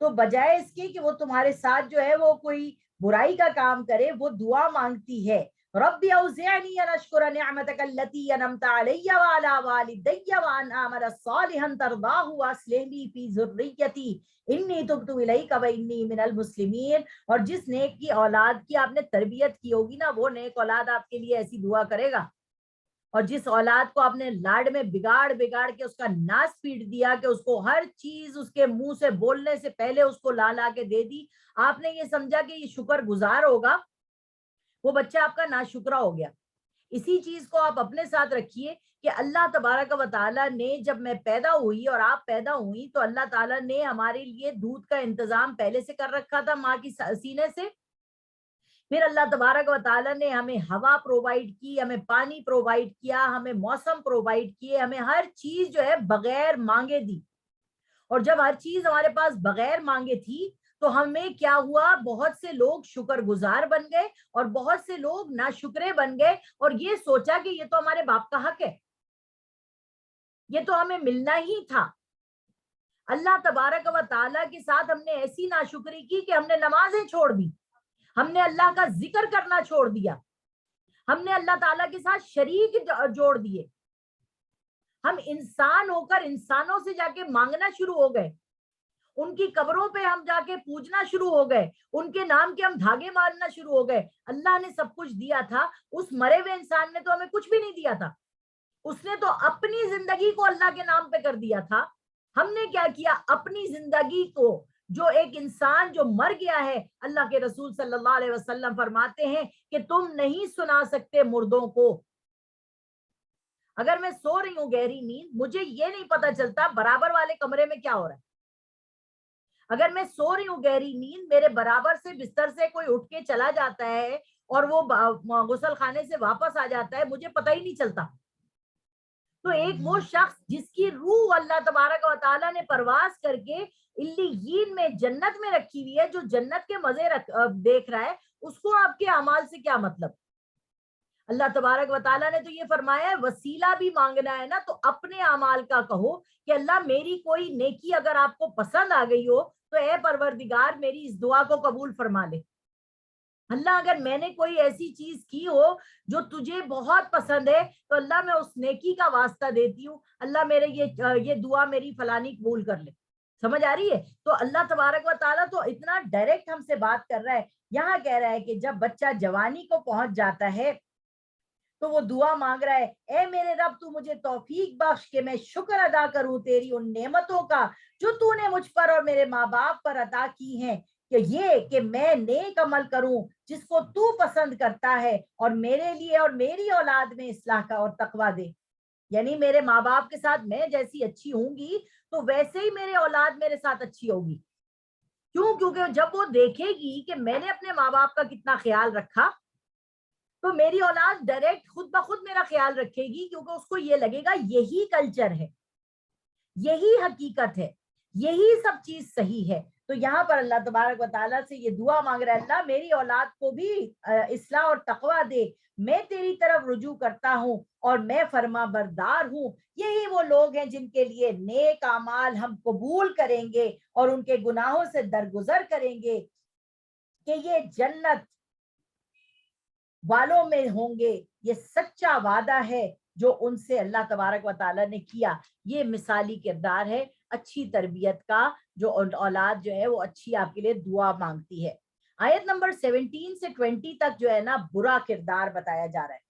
تو بجائے اس کے کہ وہ تمہارے ساتھ جو ہے وہ کوئی برائی کا کام کرے، وہ دعا مانگتی ہے، رب اوزعنی ان اشکر نعمتک التی انعمت علی وعلی والدی وان اعمل صالحا ترضاہ واصلح لی فی ذریتی انی تبت الیک وانی من المسلمین۔ اور جس نیک کی اولاد کی آپ نے تربیت کی ہوگی نا وہ نیک اولاد آپ کے لیے ایسی دعا کرے گا، اور جس اولاد کو آپ نے لاڈ میں بگاڑ بگاڑ کے اس کا ناس پیٹ دیا کہ اس کو ہر چیز اس کے منہ سے بولنے سے پہلے اس کو لا لا کے دے دی، آپ نے یہ سمجھا کہ یہ شکر گزار ہوگا، وہ بچہ آپ کا ناشکرا ہو گیا۔ اسی چیز کو آپ اپنے ساتھ رکھیے کہ اللہ تبارک و تعالیٰ نے جب میں پیدا ہوئی اور آپ پیدا ہوئی تو اللہ تعالیٰ نے ہمارے لیے دودھ کا انتظام پہلے سے کر رکھا تھا ماں کی سینے سے، پھر اللہ تبارک و تعالیٰ نے ہمیں ہوا پرووائڈ کی، ہمیں پانی پرووائڈ کیا، ہمیں موسم پرووائڈ کیے، ہمیں ہر چیز جو ہے بغیر مانگے دی۔ اور جب ہر چیز ہمارے پاس بغیر مانگے تھی تو ہمیں کیا ہوا، بہت سے لوگ شکر گزار بن گئے اور بہت سے لوگ ناشکرے بن گئے، اور یہ سوچا کہ یہ تو ہمارے باپ کا حق ہے، یہ تو ہمیں ملنا ہی تھا۔ اللہ تبارک و تعالیٰ کے ساتھ ہم نے ایسی ناشکری کی کہ ہم نے نمازیں چھوڑ دی، ہم نے اللہ کا ذکر کرنا چھوڑ دیا، ہم نے اللہ تعالیٰ کے ساتھ شریک جوڑ دیے، ہم انسان ہو کر انسانوں سے جا کے مانگنا شروع ہو گئے، ان کی قبروں پہ ہم جا کے پوجنا شروع ہو گئے، ان کے نام کے ہم دھاگے مارنا شروع ہو گئے۔ اللہ نے سب کچھ دیا تھا، اس مرے ہوئے انسان نے تو ہمیں کچھ بھی نہیں دیا تھا، اس نے تو اپنی زندگی کو اللہ کے نام پہ کر دیا تھا۔ ہم نے کیا کیا، اپنی زندگی کو، جو ایک انسان جو مر گیا ہے، اللہ کے رسول صلی اللہ علیہ وسلم فرماتے ہیں کہ تم نہیں سنا سکتے مردوں کو۔ اگر میں سو رہی ہوں گہری نیند، مجھے یہ نہیں پتا چلتا برابر والے کمرے میں کیا ہو رہا ہے۔ اگر میں سو رہی ہوں گہری نیند، میرے برابر سے بستر سے کوئی اٹھ کے چلا جاتا ہے اور وہ غسل خانے سے واپس آ جاتا ہے، مجھے پتہ ہی نہیں چلتا۔ تو ایک وہ شخص جس کی روح اللہ تبارک و تعالیٰ نے پرواز کر کے علیین میں جنت میں رکھی ہوئی ہے، جو جنت کے مزے دیکھ رہا ہے، اس کو آپ کے اعمال سے کیا مطلب؟ اللہ تبارک و تعالیٰ نے تو یہ فرمایا ہے وسیلہ بھی مانگنا ہے نا تو اپنے اعمال کا کہو کہ اللہ میری کوئی نیکی اگر آپ کو پسند آ گئی ہو تو اے پروردگار میری اس دعا کو قبول فرما لے۔ اللہ اگر میں نے کوئی ایسی چیز کی ہو جو تجھے بہت پسند ہے تو اللہ میں اس نیکی کا واسطہ دیتی ہوں، اللہ میرے یہ دعا میری فلانی قبول کر لے۔ سمجھ آ رہی ہے؟ تو اللہ تبارک و تعالیٰ تو اتنا ڈائریکٹ ہم سے بات کر رہا ہے، یہاں کہہ رہا ہے کہ جب بچہ جوانی کو پہنچ جاتا ہے تو وہ دعا مانگ رہا ہے، اے میرے رب تو مجھے توفیق بخش کہ میں شکر ادا کروں تیری ان نعمتوں کا جو تو نے مجھ پر اور میرے ماں باپ پر عطا کی ہیں، کہ یہ کہ میں نیک عمل کروں جس کو تو پسند کرتا ہے، اور میرے لیے اور میری اولاد میں اصلاح کا اور تقویٰ دے۔ یعنی میرے ماں باپ کے ساتھ میں جیسی اچھی ہوں گی تو ویسے ہی میرے اولاد میرے ساتھ اچھی ہوگی۔ کیوں؟ کیونکہ جب وہ دیکھے گی کہ میں نے اپنے ماں باپ کا کتنا خیال رکھا تو میری اولاد ڈائریکٹ خود بخود میرا خیال رکھے گی، کیونکہ اس کو یہ لگے گا یہی کلچر ہے، یہی حقیقت ہے، یہی سب چیز صحیح ہے۔ تو یہاں پر اللہ تبارک و تعالیٰ سے یہ دعا مانگ رہا ہے، اللہ میری اولاد کو بھی اصلاح اور تقویٰ دے، میں تیری طرف رجوع کرتا ہوں اور میں فرما بردار ہوں۔ یہی وہ لوگ ہیں جن کے لیے نیک اعمال ہم قبول کریں گے اور ان کے گناہوں سے درگزر کریں گے کہ یہ جنت والوں میں ہوں گے. یہ سچا وعدہ ہے جو ان سے اللہ تبارک و تعالیٰ نے کیا. یہ مثالی کردار ہے اچھی تربیت کا, جو اولاد جو ہے وہ اچھی آپ کے لیے دعا مانگتی ہے. آیت نمبر 17 سے 20 تک جو ہے نا برا کردار بتایا جا رہا ہے.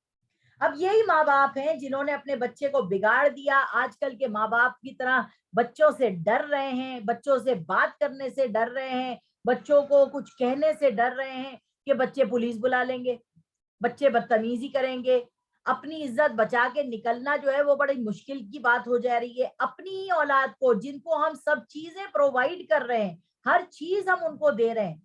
اب یہی ماں باپ ہیں جنہوں نے اپنے بچے کو بگاڑ دیا. آج کل کے ماں باپ کی طرح بچوں سے ڈر رہے ہیں, بچوں سے بات کرنے سے ڈر رہے ہیں, بچوں کو کچھ کہنے سے ڈر رہے ہیں کہ بچے پولیس بلا لیں گے, بچے بدتمیزی کریں گے. اپنی عزت بچا کے نکلنا جو ہے وہ بڑی مشکل کی بات ہو جا رہی ہے. اپنی ہی اولاد کو, جن کو ہم سب چیزیں پرووائڈ کر رہے ہیں, ہر چیز ہم ان کو دے رہے ہیں,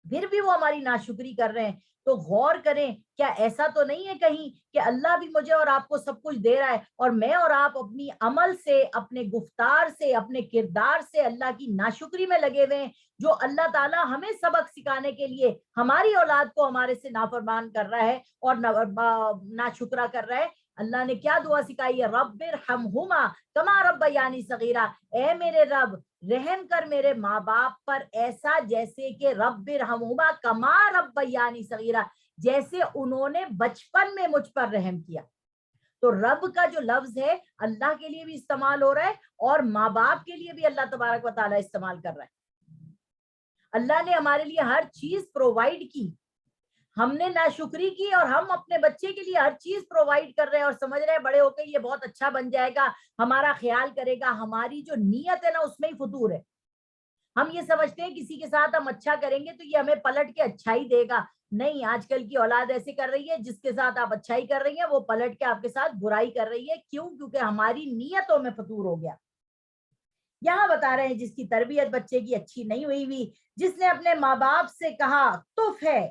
پھر بھی وہ ہماری ناشکری کر رہے ہیں. تو غور کریں, کیا ایسا تو نہیں ہے کہیں کہ اللہ بھی مجھے اور آپ کو سب کچھ دے رہا ہے, اور میں اور آپ اپنی عمل سے, اپنے گفتار سے, اپنے کردار سے اللہ کی ناشکری میں لگے ہوئے ہیں, جو اللہ تعالیٰ ہمیں سبق سکھانے کے لیے ہماری اولاد کو ہمارے سے نافرمان کر رہا ہے اور ناشکرا کر رہا ہے. اللہ نے کیا دعا سکھائی ہے؟ رب ارحمہما کما ربیانی صغیرا, اے میرے رب رحم کر میرے ماں باپ پر ایسا جیسے کہ رب ارحمہما کما ربیانی صغیرا, جیسے انہوں نے بچپن میں مجھ پر رحم کیا. تو رب کا جو لفظ ہے اللہ کے لیے بھی استعمال ہو رہا ہے اور ماں باپ کے لیے بھی اللہ تبارک و تعالیٰ استعمال کر رہا ہے. اللہ نے ہمارے لیے ہر چیز پرووائڈ کی, ہم نے ناشکری کی اور ہم اپنے بچے کے لیے ہر چیز پرووائڈ کر رہے ہیں اور سمجھ رہے ہیں بڑے ہو کے یہ بہت اچھا بن جائے گا, ہمارا خیال کرے گا. ہماری جو نیت ہے نا اس میں ہی فطور ہے. ہم یہ سمجھتے ہیں کسی کے ساتھ ہم اچھا کریں گے تو یہ ہمیں پلٹ کے اچھائی دے گا. نہیں, آج کل کی اولاد ایسے کر رہی ہے, جس کے ساتھ آپ اچھائی کر رہی ہیں وہ پلٹ کے آپ کے ساتھ برائی کر رہی ہے. کیوں؟ کیونکہ ہماری نیتوں میں فطور ہو گیا. یہاں بتا رہے ہیں جس کی تربیت بچے کی اچھی نہیں ہوئی, جس نے اپنے ماں باپ سے کہا تف ہے,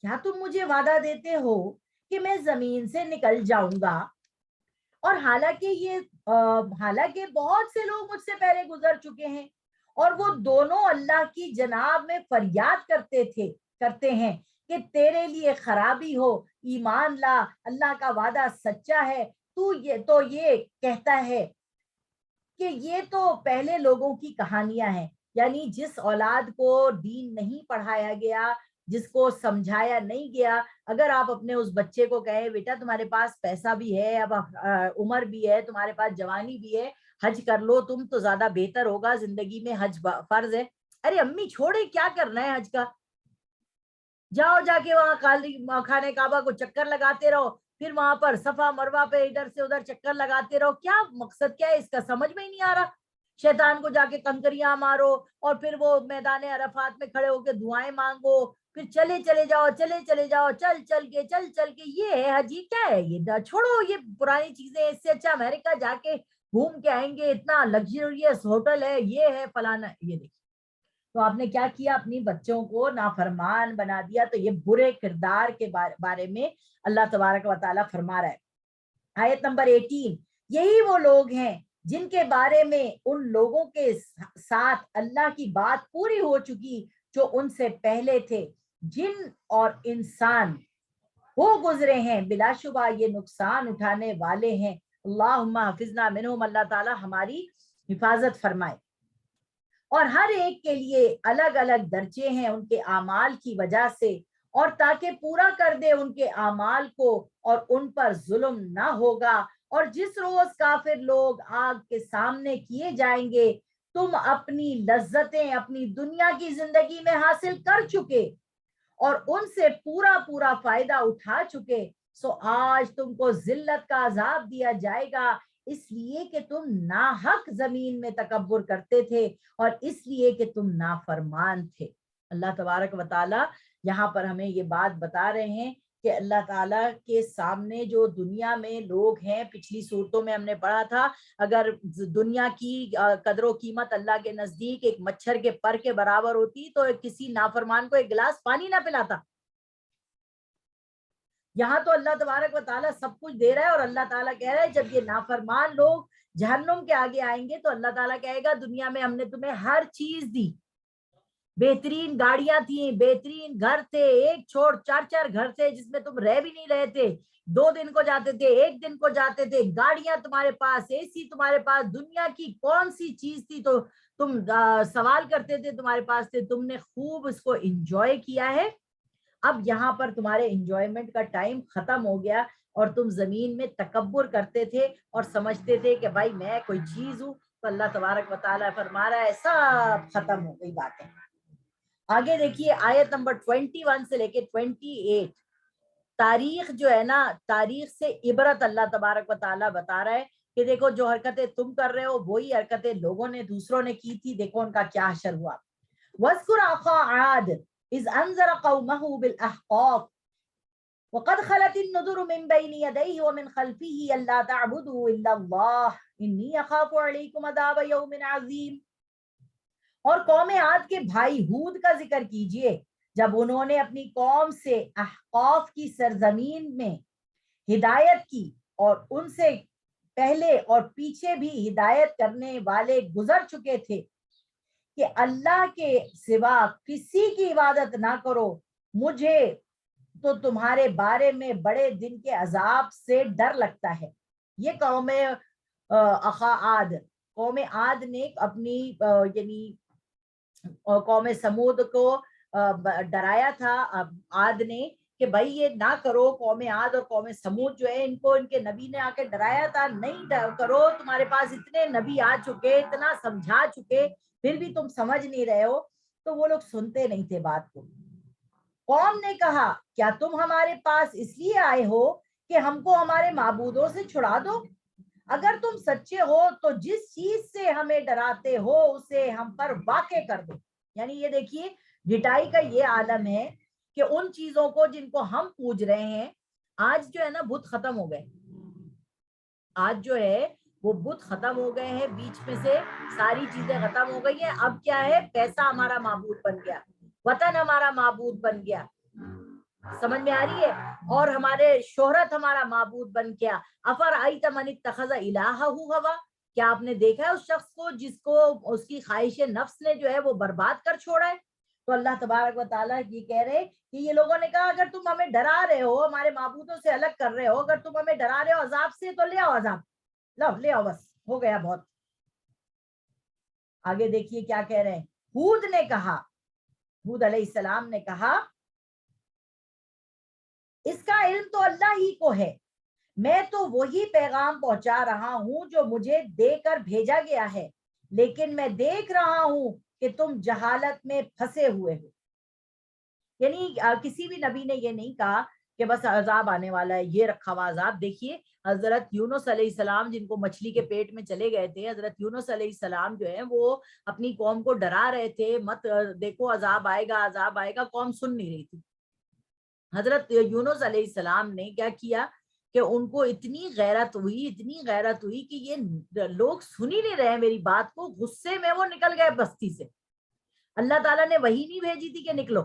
کیا تم مجھے وعدہ دیتے ہو کہ میں زمین سے نکل جاؤں گا؟ اور حالانکہ بہت سے لوگ مجھ سے پہلے گزر چکے ہیں اور وہ دونوں اللہ کی جناب میں فریاد کرتے ہیں کہ تیرے لیے خرابی ہو, ایمان لا, اللہ کا وعدہ سچا ہے. تو یہ کہتا ہے کہ یہ تو پہلے لوگوں کی کہانیاں ہیں. یعنی جس اولاد کو دین نہیں پڑھایا گیا, جس کو سمجھایا نہیں گیا, اگر آپ اپنے اس بچے کو کہیں بیٹا تمہارے پاس پیسہ بھی ہے, اب عمر بھی ہے, تمہارے پاس جوانی بھی ہے, حج کر لو تم تو زیادہ بہتر ہوگا, زندگی میں حج فرض ہے. ارے امی چھوڑے, کیا کرنا ہے حج کا, جاؤ جا کے وہاں خانے کعبہ کو چکر لگاتے رہو, پھر وہاں پر صفا مروہ پہ ادھر سے ادھر چکر لگاتے رہو. کیا مقصد کیا ہے اس کا, سمجھ میں ہی نہیں آ رہا. شیطان کو جا کے کنکریاں مارو اور پھر وہ میدان عرفات میں کھڑے ہو کے دعائیں مانگو, پھر چلے جاؤ, چل کے. یہ ہے حج, یہ کیا ہے, یہ چھوڑو یہ پرانی چیزیں. اس سے اچھا امریکہ جا کے گھوم کے آئیں گے, اتنا لگژریس ہوٹل ہے, یہ ہے فلانا. یہ دیکھیں تو آپ نے کیا کیا, اپنی بچوں کو نافرمان بنا دیا. تو یہ برے کردار کے بارے میں اللہ تبارک و تعالیٰ فرما رہا ہے. آیت نمبر 18, یہی وہ لوگ ہیں جن کے بارے میں ان لوگوں کے ساتھ اللہ کی بات پوری ہو چکی جو ان سے پہلے تھے. جن اور انسان ہو گزرے ہیں, بلا شبہ یہ نقصان اٹھانے والے ہیں. اللہم حفظنا منہم, اللہ تعالیٰ ہماری حفاظت فرمائے. اور ہر ایک کے لیے الگ الگ درجے ہیں ان کے اعمال کی وجہ سے, اور تاکہ پورا کر دے ان کے اعمال کو, اور ان پر ظلم نہ ہوگا. اور جس روز کافر لوگ آگ کے سامنے کیے جائیں گے, تم اپنی لذتیں اپنی دنیا کی زندگی میں حاصل کر چکے اور ان سے پورا فائدہ اٹھا چکے, سو آج تم کو ذلت کا عذاب دیا جائے گا, اس لیے کہ تم ناحق زمین میں تکبر کرتے تھے اور اس لیے کہ تم نافرمان تھے. اللہ تبارک و تعالی یہاں پر ہمیں یہ بات بتا رہے ہیں کہ اللہ تعالیٰ کے سامنے جو دنیا میں لوگ ہیں, پچھلی صورتوں میں ہم نے پڑھا تھا, اگر دنیا کی قدر و قیمت اللہ کے نزدیک ایک مچھر کے پر کے برابر ہوتی تو کسی نافرمان کو ایک گلاس پانی نہ پلاتا. یہاں تو اللہ تبارک و تعالیٰ سب کچھ دے رہا ہے اور اللہ تعالیٰ کہہ رہا ہے جب یہ نافرمان لوگ جہنم کے آگے آئیں گے تو اللہ تعالیٰ کہے گا دنیا میں ہم نے تمہیں ہر چیز دی, بہترین گاڑیاں تھیں, بہترین گھر تھے, ایک چھوڑ چار گھر تھے جس میں تم رہ بھی نہیں رہے تھے, 2 دن کو جاتے تھے, 1 دن کو جاتے تھے, گاڑیاں تمہارے پاس, اے سی تمہارے پاس, دنیا کی کون سی چیز تھی تو تم سوال کرتے تھے تمہارے پاس تھے, تم نے خوب اس کو انجوائے کیا ہے. اب یہاں پر تمہارے انجوائمنٹ کا ٹائم ختم ہو گیا اور تم زمین میں تکبر کرتے تھے اور سمجھتے تھے کہ بھائی میں کوئی چیز ہوں. تو اللہ تبارک و تعالیٰ فرما رہا ہے سب ختم ہو گئی باتیں. آگے دیکھیے آیت نمبر 21 سے لے کے 28. تاریخ جو ہے نا, تاریخ سے عبرت اللہ تبارک و تعالیٰ بتا رہا ہے کہ دیکھو جو حرکتیں تم کر رہے ہو وہی حرکتیں لوگوں نے دوسروں نے کی تھی, دیکھو ان کا کیا حشر ہوا. وَاذْكُرْ أَخَا عَادٍ إِذْ أَنذَرَ قَوْمَهُ بِالْأَحْقَافِ وَقَدْ خَلَتِ النُّذُرُ مِنْ بَيْنِ يَدَيْهِ وَمِنْ خَلْفِهِ أَلَّا تَعْبُدُوا إِلَّا اللَّهَ إِنِّي أَخَافُ عَلَيْكُمْ عَذَابَ يَوْمٍ عَظِيمٍ. اور قوم عاد کے بھائی ہود کا ذکر کیجئے جب انہوں نے اپنی قوم سے احقاف کی سرزمین میں ہدایت کی اور ان سے پہلے اور پیچھے بھی ہدایت کرنے والے گزر چکے تھے کہ اللہ کے سوا کسی کی عبادت نہ کرو, مجھے تو تمہارے بارے میں بڑے دن کے عذاب سے ڈر لگتا ہے. یہ قوم اخا عاد, قوم عاد نے اپنی یعنی قوم سمود کو ڈرایا تھا عاد نے کہ بھائی یہ نہ کرو. قوم عاد اور قوم سمود جو ہے ان کو ان کے نبی نے آ کے ڈرایا تھا, نہیں کرو, تمہارے پاس اتنے نبی آ چکے, اتنا سمجھا چکے, پھر بھی تم سمجھ نہیں رہے ہو. تو وہ لوگ سنتے نہیں تھے بات کو. قوم نے کہا کیا تم ہمارے پاس اس لیے آئے ہو کہ ہم کو ہمارے معبودوں سے چھڑا دو؟ اگر تم سچے ہو تو جس چیز سے ہمیں ڈراتے ہو اسے ہم پر واقع کر دو. یعنی یہ دیکھیے ڈٹائی کا یہ عالم ہے کہ ان چیزوں کو جن کو ہم پوج رہے ہیں, آج جو ہے نا بت ختم ہو گئے, آج جو ہے وہ بت ختم ہو گئے ہیں, بیچ میں سے ساری چیزیں ختم ہو گئی ہیں. اب کیا ہے, پیسہ ہمارا معبود بن گیا, وطن ہمارا معبود بن گیا, سمجھ میں آ رہی ہے, اور ہمارے شہرت ہمارا معبود بن گیا. افرأیت من اتخذ الہہ ہوا, کیا آپ نے دیکھا ہے اس شخص کو جس کو اس کی خواہش نفس نے جو ہے وہ برباد کر چھوڑا ہے. تو اللہ تبارک و تعالیٰ یہ کہہ رہے کہ یہ لوگوں نے کہا اگر تم ہمیں ڈرا رہے ہو, ہمارے معبودوں سے الگ کر رہے ہو, اگر تم ہمیں ڈرا رہے ہو عذاب سے تو لے آؤ عذاب, لے آؤ, بس ہو گیا بہت. آگے دیکھیے کیا کہہ رہے ہیں. ہود نے کہا, ہود علیہ السلام نے کہا اس کا علم تو اللہ ہی کو ہے, میں تو وہی پیغام پہنچا رہا ہوں جو مجھے دے کر بھیجا گیا ہے, لیکن میں دیکھ رہا ہوں کہ تم جہالت میں پھنسے ہوئے ہو. یعنی کسی بھی نبی نے یہ نہیں کہا کہ بس عذاب آنے والا ہے, یہ رکھا ہوا عذاب. دیکھیے حضرت یونس علیہ السلام جن کو مچھلی کے پیٹ میں چلے گئے تھے, حضرت یونس علیہ السلام جو ہے وہ اپنی قوم کو ڈرا رہے تھے, مت دیکھو عذاب آئے گا, عذاب آئے گا. قوم سن نہیں رہی تھی. حضرت یونس علیہ السلام نے کیا کیا کہ ان کو اتنی غیرت ہوئی کہ یہ لوگ سن ہی نہیں رہے میری بات کو. غصے میں وہ نکل گئے بستی سے. اللہ تعالیٰ نے وہی نہیں بھیجی تھی کہ نکلو,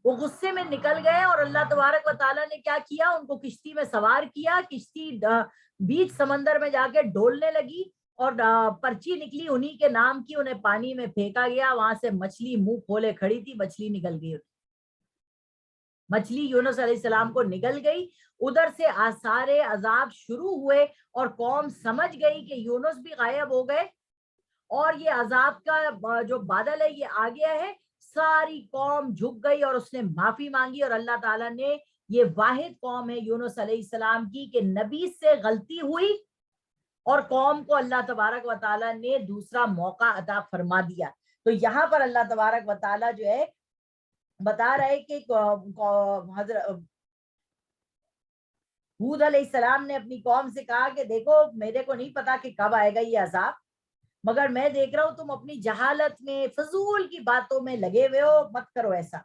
وہ غصے میں نکل گئے اور اللہ تبارک و تعالیٰ نے کیا کیا, ان کو کشتی میں سوار کیا, کشتی بیچ سمندر میں جا کے ڈولنے لگی اور پرچی نکلی انہی کے نام کی, انہیں پانی میں پھینکا گیا. وہاں سے مچھلی منہ کھولے کھڑی تھی, مچھلی نکل گئی, مچھلی یونس علیہ السلام کو نگل گئی. ادھر سے آثار عذاب شروع ہوئے اور قوم سمجھ گئی کہ یونس بھی غائب ہو گئے اور یہ عذاب کا جو بادل ہے یہ آ گیا ہے. ساری قوم جھک گئی اور اس نے معافی مانگی, اور اللہ تعالیٰ نے, یہ واحد قوم ہے یونس علیہ السلام کی کہ نبی سے غلطی ہوئی اور قوم کو اللہ تبارک و تعالیٰ نے دوسرا موقع عطا فرما دیا. تو یہاں پر اللہ تبارک و تعالیٰ جو ہے بتا رہے کہ حضرت ہود علیہ السلام نے اپنی قوم سے کہا کہ دیکھو میرے کو نہیں پتا کہ کب آئے گا یہ عذاب, مگر میں دیکھ رہا ہوں تم اپنی جہالت میں فضول کی باتوں میں لگے ہوئے ہو, مت کرو ایسا.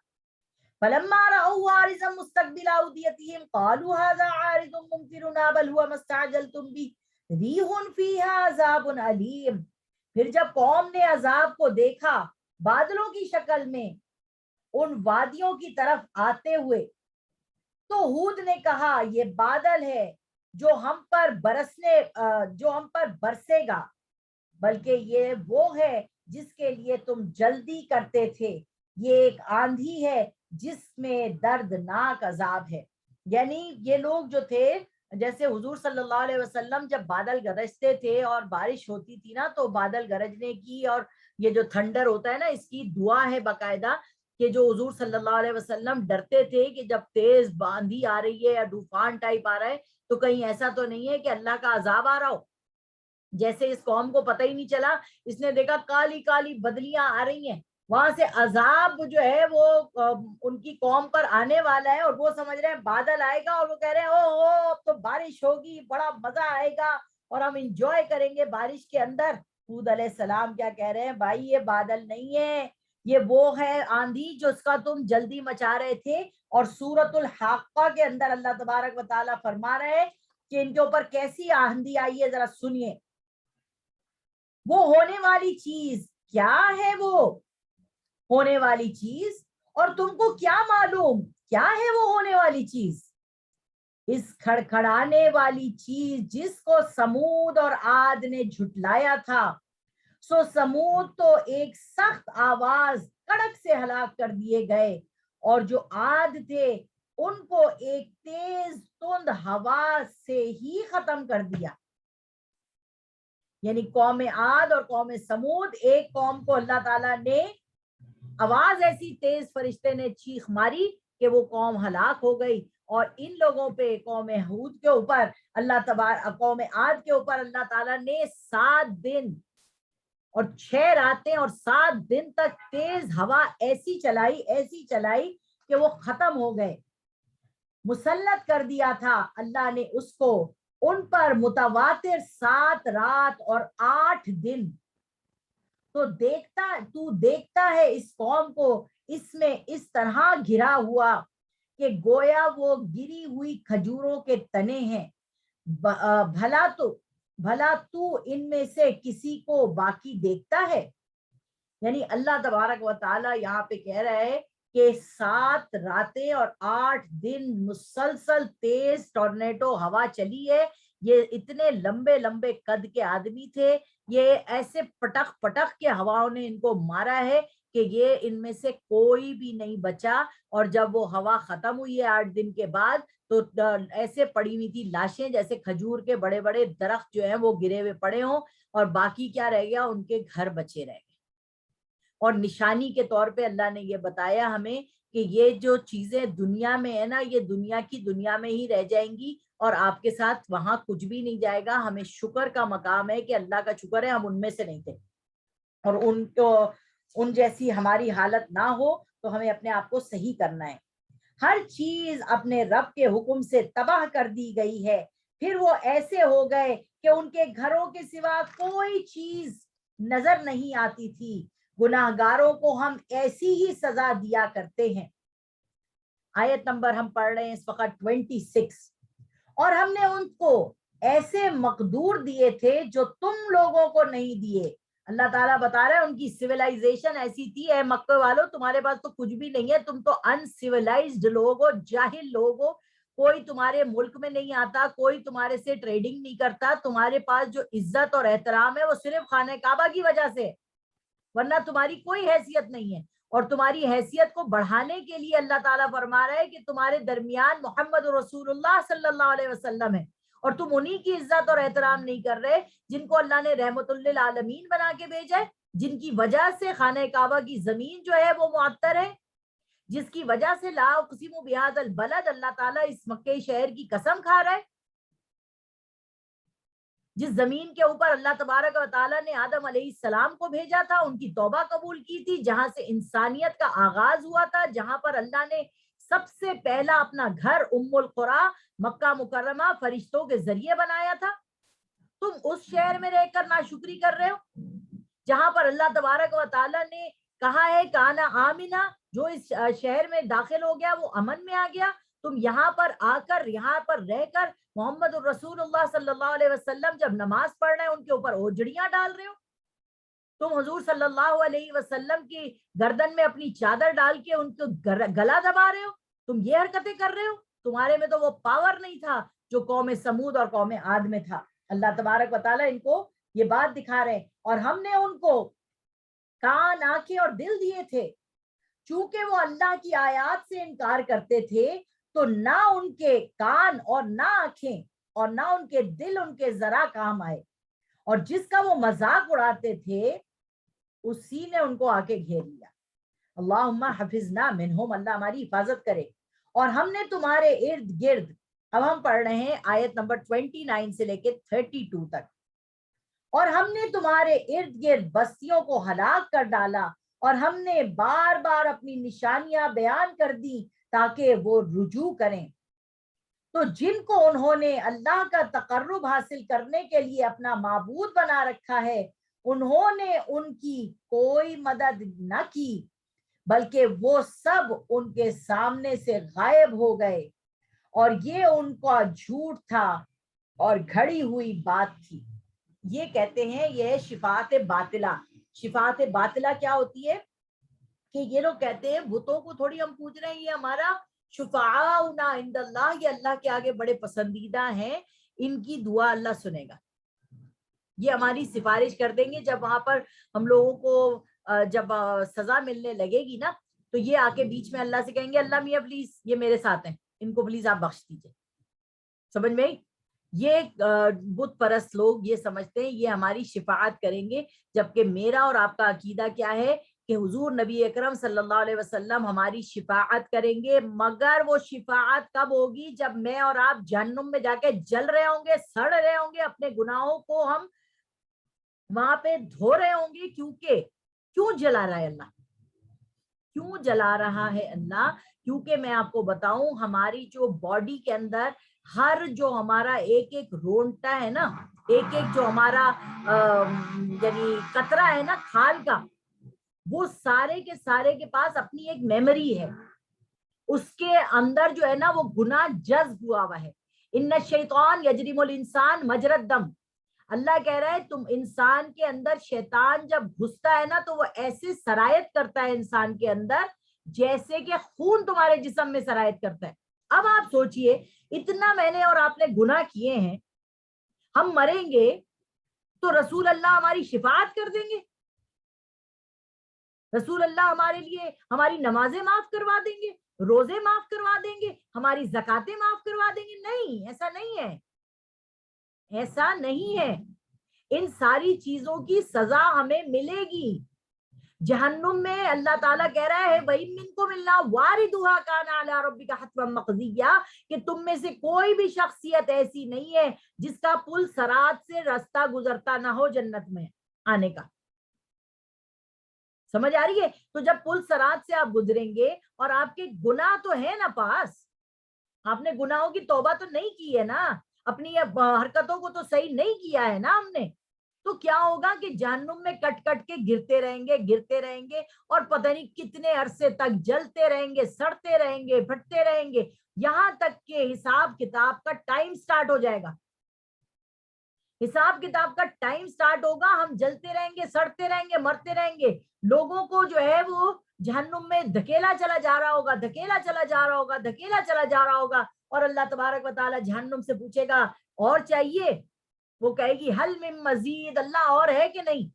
فَلَمَّا رَأَوْا عَارِضًا مُسْتَقْبِلَ أَوْدِيَتِهِمْ قَالُوا هَذَا عَارِضٌ مُمْطِرُنَا بَلْ هُوَ مَا اسْتَعْجَلْتُمْ بِهِ رِيحٌ فِيهَا عَذَابٌ أَلِيمٌ. پھر جب قوم نے عذاب کو دیکھا بادلوں کی شکل میں ان وادیوں کی طرف آتے ہوئے, تو ہود نے کہا یہ بادل ہے جو ہم پر برسے گا, بلکہ یہ وہ ہے جس کے لیے تم جلدی کرتے تھے, یہ ایک آندھی ہے جس میں دردناک عذاب ہے. یعنی یہ لوگ جو تھے, جیسے حضور صلی اللہ علیہ وسلم جب بادل گرجتے تھے اور بارش ہوتی تھی نا, تو بادل گرجنے کی اور یہ جو تھنڈر ہوتا ہے نا, اس کی دعا ہے باقاعدہ کہ جو حضور صلی اللہ علیہ وسلم ڈرتے تھے کہ جب تیز آندھی آ رہی ہے یا طوفان ٹائپ آ رہا ہے تو کہیں ایسا تو نہیں ہے کہ اللہ کا عذاب آ رہا ہو. جیسے اس قوم کو پتہ ہی نہیں چلا, اس نے دیکھا کالی کالی بدلیاں آ رہی ہیں, وہاں سے عذاب جو ہے وہ ان کی قوم پر آنے والا ہے, اور وہ سمجھ رہے ہیں بادل آئے گا, اور وہ کہہ رہے ہیں او اب تو بارش ہوگی, بڑا مزہ آئے گا اور ہم انجوائے کریں گے بارش کے اندر. ہود علیہ السلام کیا کہہ رہے ہیں, بھائی یہ بادل نہیں ہے, یہ وہ ہے آندھی جس کا تم جلدی مچا رہے تھے. اور سورۃ الحاقہ کے اندر اللہ تبارک و تعالیٰ فرما رہے ہیں کہ ان کے اوپر کیسی آندھی آئی ہے, ذرا سنیے. وہ ہونے والی چیز کیا ہے, وہ ہونے والی چیز, اور تم کو کیا معلوم کیا ہے وہ ہونے والی چیز؟ اس کھڑکھڑانے والی چیز جس کو سمود اور عاد نے جھٹلایا تھا, سو سمود تو ایک سخت آواز کڑک سے ہلاک کر دیے گئے, اور جو عاد تھے ان کو ایک تیز تند ہوا سے ہی ختم کر دیا. یعنی قوم عاد اور قوم سمود, ایک قوم کو اللہ تعالیٰ نے آواز ایسی تیز فرشتے نے چیخ ماری کہ وہ قوم ہلاک ہو گئی, اور ان لوگوں پہ قوم ہود کے اوپر قوم عاد کے اوپر اللہ تعالیٰ نے 7 دن اور 6 راتیں اور 7 دن تک تیز ہوا ایسی چلائی کہ وہ ختم ہو گئے. مسلط کر دیا تھا اللہ نے اس کو ان پر متواتر 7 رات اور 8 دن. تو دیکھتا ہے اس قوم کو اس میں اس طرح گھرا ہوا کہ گویا وہ گری ہوئی کھجوروں کے تنے ہیں. بھلا تو ان میں سے کسی کو باقی دیکھتا ہے. یعنی اللہ تبارک و تعالیٰ یہاں پہ کہہ رہا ہے کہ 7 راتیں اور 8 دن مسلسل تیز ٹورنیڈو ہوا چلی ہے. یہ اتنے لمبے لمبے قد کے آدمی تھے, یہ ایسے پٹخ پٹخ کے ہواؤں نے ان کو مارا ہے کہ یہ ان میں سے کوئی بھی نہیں بچا. اور جب وہ ہوا ختم ہوئی ہے 8 دن کے بعد, تو ایسے پڑی ہوئی تھی لاشیں جیسے کھجور کے بڑے بڑے درخت جو ہیں وہ گرے ہوئے پڑے ہوں, اور باقی کیا رہ گیا, ان کے گھر بچے رہ گئے. اور نشانی کے طور پہ اللہ نے یہ بتایا ہمیں کہ یہ جو چیزیں دنیا میں ہے نا, یہ دنیا کی دنیا میں ہی رہ جائیں گی, اور آپ کے ساتھ وہاں کچھ بھی نہیں جائے گا. ہمیں شکر کا مقام ہے کہ اللہ کا شکر ہے ہم ان میں سے نہیں تھے, اور ان جیسی ہماری حالت نہ ہو, تو ہمیں اپنے آپ کو صحیح کرنا ہے. ہر چیز اپنے رب کے حکم سے تباہ کر دی گئی ہے. پھر وہ ایسے ہو گئے کہ ان کے گھروں کے سوا کوئی چیز نظر نہیں آتی تھی. گناہگاروں کو ہم ایسی ہی سزا دیا کرتے ہیں. آیت نمبر ہم پڑھ رہے ہیں اس وقت 26. اور ہم نے ان کو ایسے مقدور دیے تھے جو تم لوگوں کو نہیں دیے. اللہ تعالیٰ بتا رہے ہیں ان کی سیولائزیشن ایسی تھی, اے مکہ والو تمہارے پاس تو کچھ بھی نہیں ہے, تم تو انسیولائزڈ لوگ ہو, جاہل لوگ ہو, کوئی تمہارے ملک میں نہیں آتا, کوئی تمہارے سے ٹریڈنگ نہیں کرتا. تمہارے پاس جو عزت اور احترام ہے وہ صرف خانہ کعبہ کی وجہ سے, ورنہ تمہاری کوئی حیثیت نہیں ہے. اور تمہاری حیثیت کو بڑھانے کے لیے اللہ تعالیٰ فرما رہا ہے کہ تمہارے درمیان محمد رسول اللہ صلی اللہ علیہ وسلم ہے, اور تم انہی کی عزت اور احترام نہیں کر رہے جن کو اللہ نے رحمت للعالمین بنا کے بھیجا ہے, جن کی وجہ سے خانہ کعبہ کی زمین جو ہے وہ معطر ہے, جس کی وجہ سے لا اقسم بہذا البلد اللہ تعالیٰ اس مکہ شہر کی قسم کھا رہا ہے, جس زمین کے اوپر اللہ تبارک و تعالیٰ نے آدم علیہ السلام کو بھیجا تھا, ان کی توبہ قبول کی تھی, جہاں سے انسانیت کا آغاز ہوا تھا, جہاں پر اللہ نے سب سے پہلا اپنا گھر ام القری مکہ مکرمہ فرشتوں کے ذریعے بنایا تھا. تم اس شہر میں رہ کر ناشکری کر رہے ہو جہاں پر اللہ تبارک و تعالیٰ نے کہا ہے کانا آمنا, جو اس شہر میں داخل ہو گیا وہ امن میں آ گیا. تم یہاں پر آ کر, یہاں پر رہ کر محمد الرسول اللہ صلی اللہ علیہ وسلم جب نماز پڑھ رہے ہیں ان کے اوپر اوجڑیاں ڈال رہے ہو. تم حضور صلی اللہ علیہ وسلم کی گردن میں اپنی چادر ڈال کے ان کو گلا دبا رہے ہو. تم یہ حرکتیں کر رہے ہو. تمہارے میں تو وہ پاور نہیں تھا جو قوم سمود اور قوم عاد میں تھا. اللہ تبارک و تعالیٰ ان کو یہ بات دکھا رہے ہیں. اور ہم نے ان کو کان, آنکھیں اور دل دیے تھے, چونکہ وہ اللہ کی آیات سے انکار کرتے تھے, تو نہ ان کے کان اور نہ آنکھیں اور نہ ان کے دل ان کے ذرا کام آئے, اور جس کا وہ مذاق اڑاتے تھے اسی نے ان کو آ کے گھیر لیا. اللہم حفظنا منہم، اللہ ہماری حفاظت کرے. اور ہم نے تمہارے ارد گرد، اب ہم پڑھ رہے ہیں آیت نمبر 29 سے لے کے 32 تک. اور ہم نے تمہارے ارد گرد بستیوں کو ہلاک کر ڈالا، اور ہم نے بار بار اپنی نشانیاں بیان کر دی تاکہ وہ رجوع کریں. تو جن کو انہوں نے اللہ کا تقرب حاصل کرنے کے لیے اپنا معبود بنا رکھا ہے، انہوں نے ان کی کوئی مدد نہ کی، بلکہ وہ سب ان کے سامنے سے غائب ہو گئے، اور یہ ان کا جھوٹ تھا اور گھڑی ہوئی بات تھی. یہ کہتے ہیں یہ شفاعت باطلہ. شفاعت باطلہ کیا ہوتی ہے کہ یہ لوگ کہتے ہیں بتوں کو تھوڑی ہم پوچھ رہے ہیں، یہ ہمارا شفعاؤنا عند اللہ، یہ اللہ کے آگے بڑے پسندیدہ ہیں، ان کی دعا اللہ سنے گا، یہ ہماری سفارش کر دیں گے. جب وہاں پر ہم لوگوں کو جب سزا ملنے لگے گی نا، تو یہ آ کے بیچ میں اللہ سے کہیں گے اللہ میاں پلیز یہ میرے ساتھ ہیں، ان کو پلیز آپ بخش دیجیے. سمجھ میں آئی؟ یہ بت پرست لوگ یہ سمجھتے ہیں یہ ہماری شفاعت کریں گے، جبکہ میرا اور آپ کا عقیدہ کیا ہے کہ حضور نبی اکرم صلی اللہ علیہ وسلم ہماری شفاعت کریں گے، مگر وہ شفاعت کب ہوگی؟ جب میں اور آپ جہنم میں جا کے جل رہے ہوں گے، سڑ رہے ہوں گے، اپنے گناہوں کو ہم وہاں پہ دھو رہے ہوں گے. کیونکہ کیوں جلا رہا ہے اللہ؟ کیوں جلا رہا ہے اللہ؟ کیونکہ میں آپ کو بتاؤں، ہماری جو باڈی کے اندر ہر جو ہمارا ایک ایک رونٹا ہے نا، ایک ایک جو ہمارا یعنی قطرہ ہے نا کھال کا، وہ سارے کے سارے کے پاس اپنی ایک میموری ہے. اس کے اندر جو ہے نا وہ گناہ جذب ہوا ہوا ہے. ان الشیطان یجرم الانسان مجرى الدم. اللہ کہہ رہا ہے تم انسان کے اندر، شیطان جب گھستا ہے نا تو وہ ایسے سرایت کرتا ہے انسان کے اندر جیسے کہ خون تمہارے جسم میں سرایت کرتا ہے. اب آپ سوچئے اتنا میں نے اور آپ نے گناہ کیے ہیں، ہم مریں گے تو رسول اللہ ہماری شفاعت کر دیں گے؟ رسول اللہ ہمارے لیے ہماری نمازیں معاف کروا دیں گے، روزے معاف کروا دیں گے، ہماری زکاتیں معاف کروا دیں گے؟ نہیں، ایسا نہیں ہے، ایسا نہیں ہے. ان ساری چیزوں کی سزا ہمیں ملے گی. جہنم میں اللہ تعالیٰ کہہ رہا ہے وَإِن مِّنكُمْ إِلَّا وَارِدُهَا كَانَ عَلَىٰ رَبِّكَ حَتْمًا مَّقْضِيًّا، کہ تم میں سے کوئی بھی شخصیت ایسی نہیں ہے جس کا پل صراط سے رستہ گزرتا نہ ہو جنت میں آنے کا. سمجھ آ رہی ہے؟ تو جب پل صراط سے آپ گزریں گے اور آپ کے گناہ تو ہے نا پاس، آپ نے گناہوں کی توبہ تو نہیں کی ہے نا، اپنی حرکتوں کو تو صحیح نہیں کیا ہے نا ہم نے، تو کیا ہوگا کہ جہنم میں کٹ کٹ کے گرتے رہیں گے اور پتہ نہیں کتنے عرصے تک جلتے رہیں گے، سڑتے رہیں گے، پھٹتے رہیں گے، یہاں تک کہ حساب کتاب کا ٹائم سٹارٹ ہو جائے گا. حساب کتاب کا ٹائم سٹارٹ ہوگا، ہم جلتے رہیں گے، سڑتے رہیں گے، مرتے رہیں گے. لوگوں کو جو ہے وہ جہنم میں دھکیلا چلا جا رہا ہوگا، دھکیلا چلا جا رہا ہوگا، دھکیلا چلا جا رہا ہوگا، اور اللہ تبارک و تعالی جہنم سے پوچھے گا اور چاہیے؟ وہ کہے گی حل من مزید، اللہ اور ہے کہ نہیں،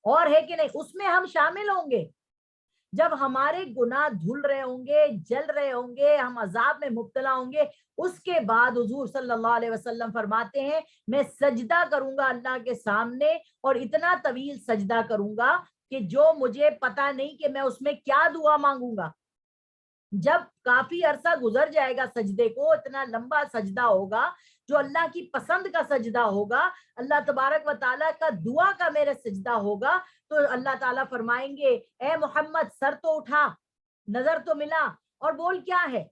اور ہے کہ نہیں. اس میں ہم شامل ہوں گے. جب ہمارے گناہ دھل رہے ہوں گے، جل رہے ہوں گے، ہم عذاب میں مبتلا ہوں گے، اس کے بعد حضور صلی اللہ علیہ وسلم فرماتے ہیں میں سجدہ کروں گا اللہ کے سامنے، اور اتنا طویل سجدہ کروں گا کہ جو مجھے پتا نہیں کہ میں اس میں کیا دعا مانگوں گا. جب کافی عرصہ گزر جائے گا سجدے کو، اتنا لمبا سجدہ ہوگا جو اللہ کی پسند کا سجدہ ہوگا، اللہ تبارک و تعالیٰ کا دعا کا میرا سجدہ ہوگا، تو اللہ تعالیٰ فرمائیں گے اے محمد سر تو اٹھا، نظر تو ملا، اور بول کیا ہے.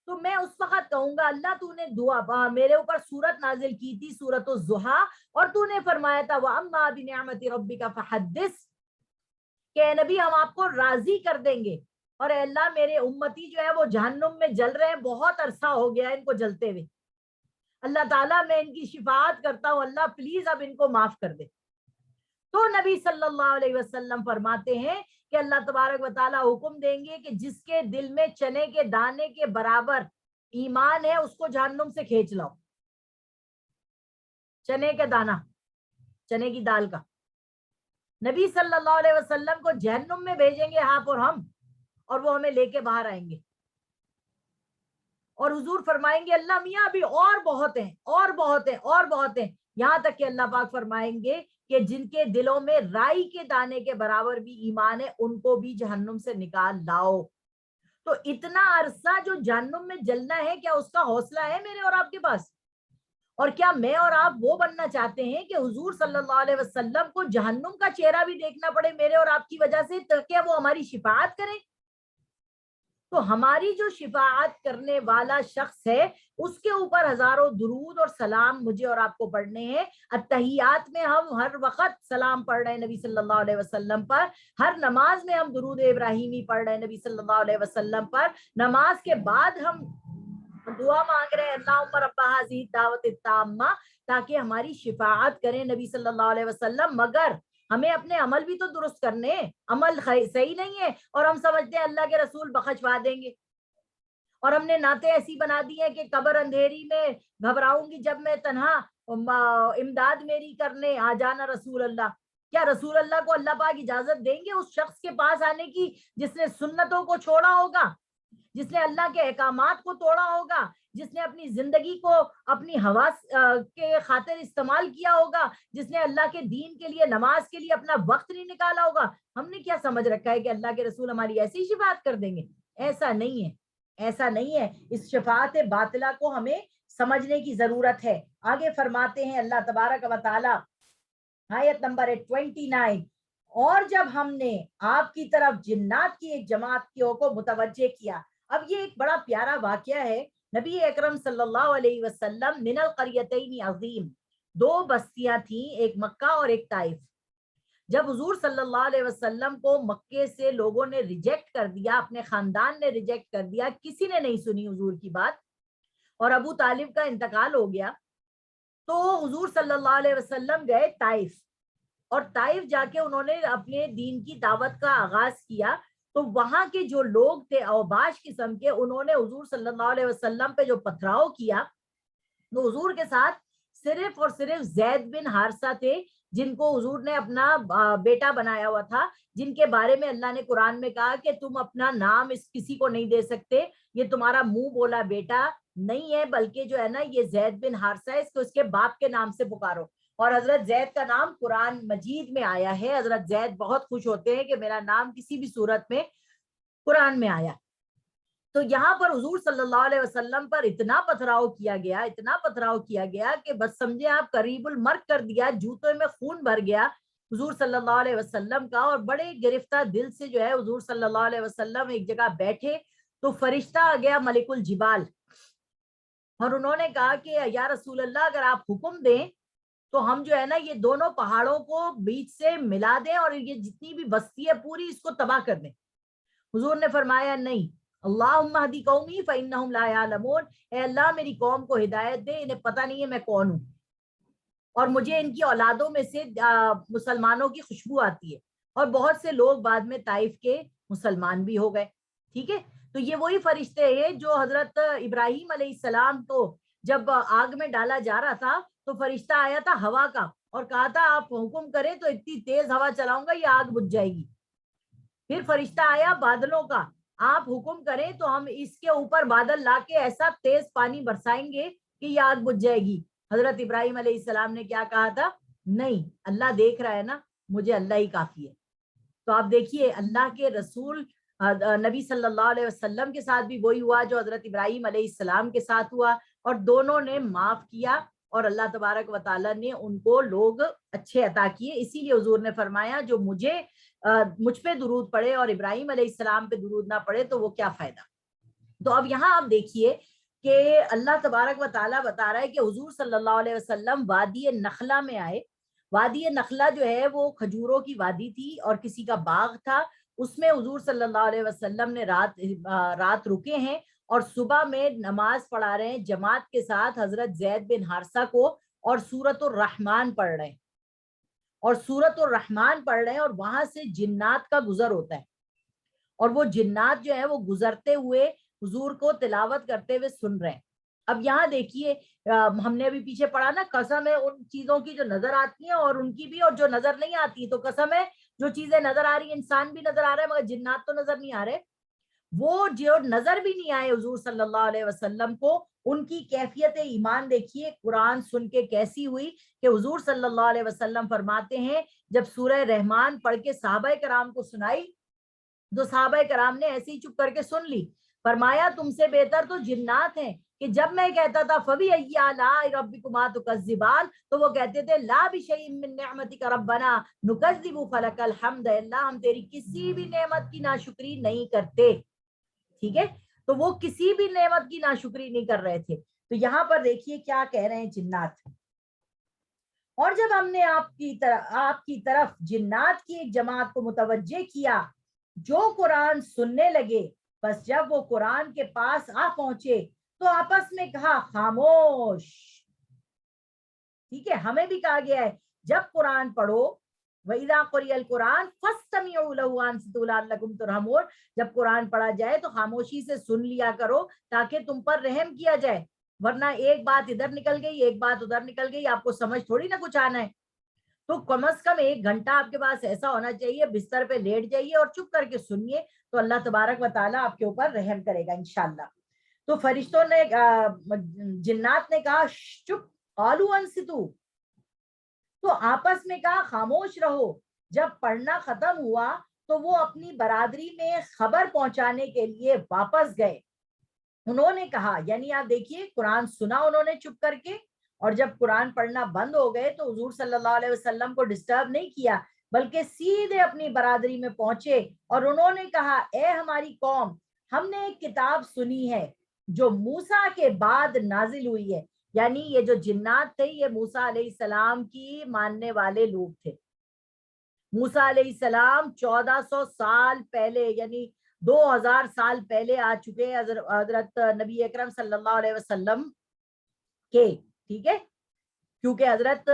تو میں اس وقت کہوں گا اللہ تو نے دعا میرے اوپر سورت نازل کی تھی، سورت الضحیٰ، اور تو نے فرمایا تھا وَأَمَّا بِنِعْمَةِ رَبِّكَ فَحَدِّثْ، کہ نبی ہم آپ کو راضی کر دیں گے. اور اے اللہ میرے امتی جو ہے وہ جہنم میں جل رہے ہیں، بہت عرصہ ہو گیا ان کو جلتے ہوئے، اللہ تعالیٰ میں ان کی شفاعت کرتا ہوں، اللہ پلیز اب ان کو معاف کر دے. تو نبی صلی اللہ علیہ وسلم فرماتے ہیں کہ اللہ تبارک و تعالیٰ حکم دیں گے کہ جس کے دل میں چنے کے دانے کے برابر ایمان ہے اس کو جہنم سے کھینچ لاؤ. چنے کا دانہ، چنے کی دال کا. نبی صلی اللہ علیہ وسلم کو جہنم میں بھیجیں گے آپ اور ہم، اور وہ ہمیں لے کے باہر آئیں گے، اور حضور فرمائیں گے اللہ میاں ابھی اور بہت ہیں، اور بہت ہیں، اور بہت ہیں. یہاں تک کہ اللہ پاک فرمائیں گے کہ جن کے دلوں میں رائی کے دانے کے برابر بھی ایمان ہے ان کو بھی جہنم سے نکال لاؤ. تو اتنا عرصہ جو جہنم میں جلنا ہے، کیا اس کا حوصلہ ہے میرے اور آپ کے پاس؟ اور کیا میں اور آپ وہ بننا چاہتے ہیں کہ حضور صلی اللہ علیہ وسلم کو جہنم کا چہرہ بھی دیکھنا پڑے میرے اور آپ کی وجہ سے تاکہ وہ ہماری شفاعت کریں؟ تو ہماری جو شفاعت کرنے والا شخص ہے اس کے اوپر ہزاروں درود اور سلام مجھے اور آپ کو پڑھنے ہیں. التحیات میں ہم ہر وقت سلام پڑھ رہے ہیں نبی صلی اللہ علیہ وسلم پر. ہر نماز میں ہم درود ابراہیمی پڑھ رہے ہیں نبی صلی اللہ علیہ وسلم پر. نماز کے بعد ہم دعا مانگ رہے ہیں اللہم رب ھذہ الدعوۃ التامہ، تاکہ ہماری شفاعت کریں نبی صلی اللہ علیہ وسلم. مگر ہمیں اپنے عمل بھی تو درست کرنے، عمل صحیح نہیں ہے اور ہم سمجھتے ہیں اللہ کے رسول بخشوا دیں گے. اور ہم نے نعتیں ایسی بنا دی ہیں کہ قبر اندھیری میں گھبراؤں گی جب میں تنہا، امداد میری کرنے آ جانا رسول اللہ. کیا رسول اللہ کو اللہ پاک اجازت دیں گے اس شخص کے پاس آنے کی جس نے سنتوں کو چھوڑا ہوگا، جس نے اللہ کے احکامات کو توڑا ہوگا، جس نے اپنی زندگی کو اپنی حواس کے خاطر استعمال کیا ہوگا، جس نے اللہ کے دین کے لیے نماز کے لیے اپنا وقت نہیں نکالا ہوگا؟ ہم نے کیا سمجھ رکھا ہے کہ اللہ کے رسول ہماری ایسی شفاعت کر دیں گے؟ ایسا نہیں ہے، ایسا نہیں ہے. اس شفاعت باطلہ کو ہمیں سمجھنے کی ضرورت ہے. آگے فرماتے ہیں اللہ تبارک و تعالی آیت نمبر 29، اور جب ہم نے آپ کی طرف جنات کی ایک جماعت کو متوجہ کیا. اب یہ ایک بڑا پیارا واقعہ ہے. نبی اکرم صلی اللہ علیہ وسلم من القریتین عظیم، دو بستیاں تھیں، ایک مکہ اور ایک طائف. جب حضور صلی اللہ علیہ وسلم کو مکے سے لوگوں نے ریجیکٹ کر دیا، اپنے خاندان نے ریجیکٹ کر دیا، کسی نے نہیں سنی حضور کی بات، اور ابو طالب کا انتقال ہو گیا، تو حضور صلی اللہ علیہ وسلم گئے طائف. اور طائف جا کے انہوں نے اپنے دین کی دعوت کا آغاز کیا. تو وہاں کے جو لوگ تھے اوباش قسم کے، انہوں نے حضور صلی اللہ علیہ وسلم پہ جو پتھراؤ کیا، تو حضور کے ساتھ صرف اور صرف زید بن حارثہ تھے، جن کو حضور نے اپنا بیٹا بنایا ہوا تھا، جن کے بارے میں اللہ نے قرآن میں کہا کہ تم اپنا نام اس کسی کو نہیں دے سکتے، یہ تمہارا منہ بولا بیٹا نہیں ہے، بلکہ جو ہے نا یہ زید بن حارثہ ہے، اس کو اس کے باپ کے نام سے پکارو. اور حضرت زید کا نام قرآن مجید میں آیا ہے. حضرت زید بہت خوش ہوتے ہیں کہ میرا نام کسی بھی صورت میں قرآن میں آیا. تو یہاں پر حضور صلی اللہ علیہ وسلم پر اتنا پتھراؤ کیا گیا، اتنا پتھراؤ کیا گیا کہ بس سمجھے آپ قریب المرگ کر دیا، جوتوں میں خون بھر گیا حضور صلی اللہ علیہ وسلم کا. اور بڑے گرفتہ دل سے جو ہے حضور صلی اللہ علیہ وسلم ایک جگہ بیٹھے، تو فرشتہ آ گیا ملک الجبال، اور انہوں نے کہا کہ یا رسول اللہ اگر آپ حکم دیں تو ہم جو ہے نا یہ دونوں پہاڑوں کو بیچ سے ملا دیں اور یہ جتنی بھی بستی ہے پوری اس کو تباہ کر دیں. حضور نے فرمایا نہیں، اللہم اہدی قومی فانہم لا یعلمون، اے اللہ میری قوم کو ہدایت دے، انہیں پتہ نہیں ہے میں کون ہوں، اور مجھے ان کی اولادوں میں سے مسلمانوں کی خوشبو آتی ہے. اور بہت سے لوگ بعد میں طائف کے مسلمان بھی ہو گئے. ٹھیک ہے، تو یہ وہی فرشتے ہیں جو حضرت ابراہیم علیہ السلام کو جب آگ میں ڈالا جا رہا تھا تو فرشتہ آیا تھا ہوا کا اور کہا تھا آپ حکم کریں تو اتنی تیز ہوا چلاؤں گا یہ آگ بجھ جائے گی. پھر فرشتہ آیا بادلوں کا، آپ حکم کریں تو ہم اس کے اوپر بادل لا کے ایسا تیز پانی برسائیں گے کہ یہ آگ بجھ جائے گی. حضرت ابراہیم علیہ السلام نے کیا کہا تھا؟ نہیں، اللہ دیکھ رہا ہے نا، مجھے اللہ ہی کافی ہے. تو آپ دیکھیے اللہ کے رسول نبی صلی اللہ علیہ وسلم کے ساتھ بھی وہی ہوا جو حضرت ابراہیم علیہ السلام کے ساتھ ہوا، اور دونوں نے معاف کیا اور اللہ تبارک و تعالیٰ نے ان کو لوگ اچھے عطا کیے. اسی لیے حضور نے فرمایا جو مجھ پہ درود پڑے اور ابراہیم علیہ السلام پہ درود نہ پڑے تو وہ کیا فائدہ. تو اب یہاں آپ دیکھیے کہ اللہ تبارک و تعالیٰ بتا رہا ہے کہ حضور صلی اللہ علیہ وسلم وادی نخلا میں آئے. وادی نخلا جو ہے وہ کھجوروں کی وادی تھی اور کسی کا باغ تھا، اس میں حضور صلی اللہ علیہ وسلم نے رات رکے ہیں اور صبح میں نماز پڑھا رہے ہیں جماعت کے ساتھ حضرت زید بن حارثہ کو، اور سورۃ الرحمن پڑھ رہے ہیں، اور سورۃ الرحمن پڑھ رہے ہیں، اور وہاں سے جنات کا گزر ہوتا ہے، اور وہ جنات جو ہے وہ گزرتے ہوئے حضور کو تلاوت کرتے ہوئے سن رہے ہیں. اب یہاں دیکھیے ہم نے ابھی پیچھے پڑھا نا، قسم ہے ان چیزوں کی جو نظر آتی ہیں اور ان کی بھی، اور جو نظر نہیں آتی. تو قسم ہے جو چیزیں نظر آ رہی ہیں، انسان بھی نظر آ رہا ہے مگر جنات تو نظر نہیں آ رہے. وہ جو نظر بھی نہیں آئے حضور صلی اللہ علیہ وسلم کو، ان کی کیفیت ایمان دیکھیے قرآن سن کے کیسی ہوئی کہ حضور صلی اللہ علیہ وسلم فرماتے ہیں جب سورہ رحمان پڑھ کے صحابہ کرام کو سنائی تو صحابہ کرام نے ایسے ہی چپ کر کے سن لی. فرمایا تم سے بہتر تو جنات ہیں کہ جب میں کہتا تھا فَبِأَيِّ آلَاءِ رَبِّكُمَا تُكَذِّبَانِ تو وہ کہتے تھے لا بِشَيْءٍ مِّن نِعْمَتِكَ رَبَّنَا نُكَذِّبُ فَلَكَ الْحَمْدُ اللہ ہم تیری کسی بھی نعمت کی ناشکری نہیں کرتے. ٹھیک ہے, تو وہ کسی بھی نعمت کی ناشکری نہیں کر رہے تھے. تو یہاں پر دیکھیے کیا کہہ رہے ہیں جنات. اور جب ہم نے آپ کی طرف جنات کی ایک جماعت کو متوجہ کیا جو قرآن سننے لگے, بس جب وہ قرآن کے پاس آ پہنچے تو آپس میں کہا خاموش. ٹھیک ہے, ہمیں بھی کہا گیا ہے جب قرآن پڑھو وَإِذَا قُرِئَ الْقُرْآنُ فَاسْتَمِعُوا لَهُ وَأَنصِتُوا لَعَلَّكُمْ تُرْحَمُونَ, جب قرآن پڑھا جائے تو خاموشی سے سن لیا کرو تاکہ تم پر رحم کیا جائے, ورنہ ایک بات ادھر نکل گئی ایک بات ادھر نکل گئی, آپ کو سمجھ تھوڑی نہ کچھ آنا ہے. تو کم از کم 1 گھنٹہ آپ کے پاس ایسا ہونا چاہیے, بستر پہ لیٹ جائیے اور چپ کر کے سنیے, تو اللہ تبارک و تعالیٰ آپ کے اوپر رحم کرے گا انشاءاللہ. تو فرشتوں نے جنات نے کہا چپ, قالوا انصتوا, تو آپس میں کہا خاموش رہو. جب پڑھنا ختم ہوا تو وہ اپنی برادری میں خبر پہنچانے کے لیے واپس گئے. انہوں نے کہا, یعنی آپ دیکھیے قرآن سنا انہوں نے چپ کر کے, اور جب قرآن پڑھنا بند ہو گئے تو حضور صلی اللہ علیہ وسلم کو ڈسٹرب نہیں کیا, بلکہ سیدھے اپنی برادری میں پہنچے اور انہوں نے کہا اے ہماری قوم, ہم نے ایک کتاب سنی ہے جو موسیٰ کے بعد نازل ہوئی ہے. یعنی یہ جو جنات تھے یہ موسیٰ علیہ السلام کی ماننے والے لوگ تھے. موسیٰ علیہ السلام 1400 سال پہلے یعنی 2000 سال پہلے آ چکے حضرت نبی اکرم صلی اللہ علیہ وسلم کے. ٹھیک ہے, کیونکہ حضرت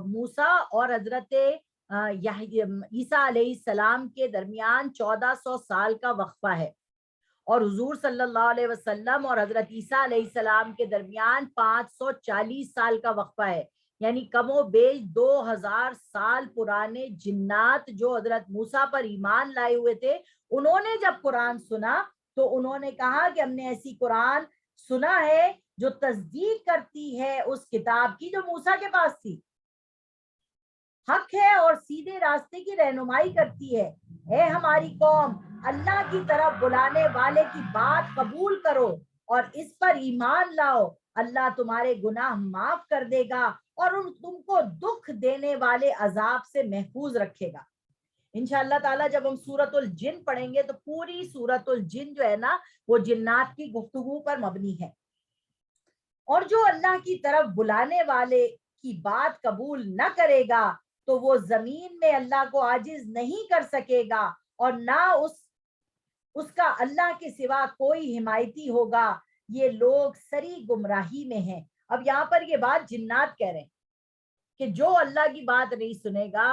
موسیٰ اور حضرت عیسیٰ علیہ السلام کے درمیان 1400 سال کا وقفہ ہے, اور حضور صلی اللہ علیہ وسلم اور حضرت عیسیٰ علیہ السلام کے درمیان 540 سال کا وقفہ ہے. یعنی کم و بیش 2000 سال پرانے جنات جو حضرت موسیٰ پر ایمان لائے ہوئے تھے, انہوں نے جب قرآن سنا تو انہوں نے کہا کہ ہم نے ایسی قرآن سنا ہے جو تصدیق کرتی ہے اس کتاب کی جو موسیٰ کے پاس تھی, حق ہے اور سیدھے راستے کی رہنمائی کرتی ہے. اے ہماری قوم, اللہ کی طرف بلانے والے کی بات قبول کرو اور اس پر ایمان لاؤ, اللہ تمہارے گناہ معاف کر دے گا اور تم کو دکھ دینے والے عذاب سے محفوظ رکھے گا. انشاءاللہ تعالیٰ جب ہم سورۃ الجن پڑھیں گے تو پوری سورۃ الجن جو ہے نا وہ جنات کی گفتگو پر مبنی ہے. اور جو اللہ کی طرف بلانے والے کی بات قبول نہ کرے گا تو وہ زمین میں اللہ کو عاجز نہیں کر سکے گا اور نہ اس کا اللہ کے سوا کوئی حمایتی ہوگا. یہ لوگ سری گمراہی میں ہیں. اب یہاں پر یہ بات جنات کہہ رہے ہیں کہ جو اللہ کی بات نہیں سنے گا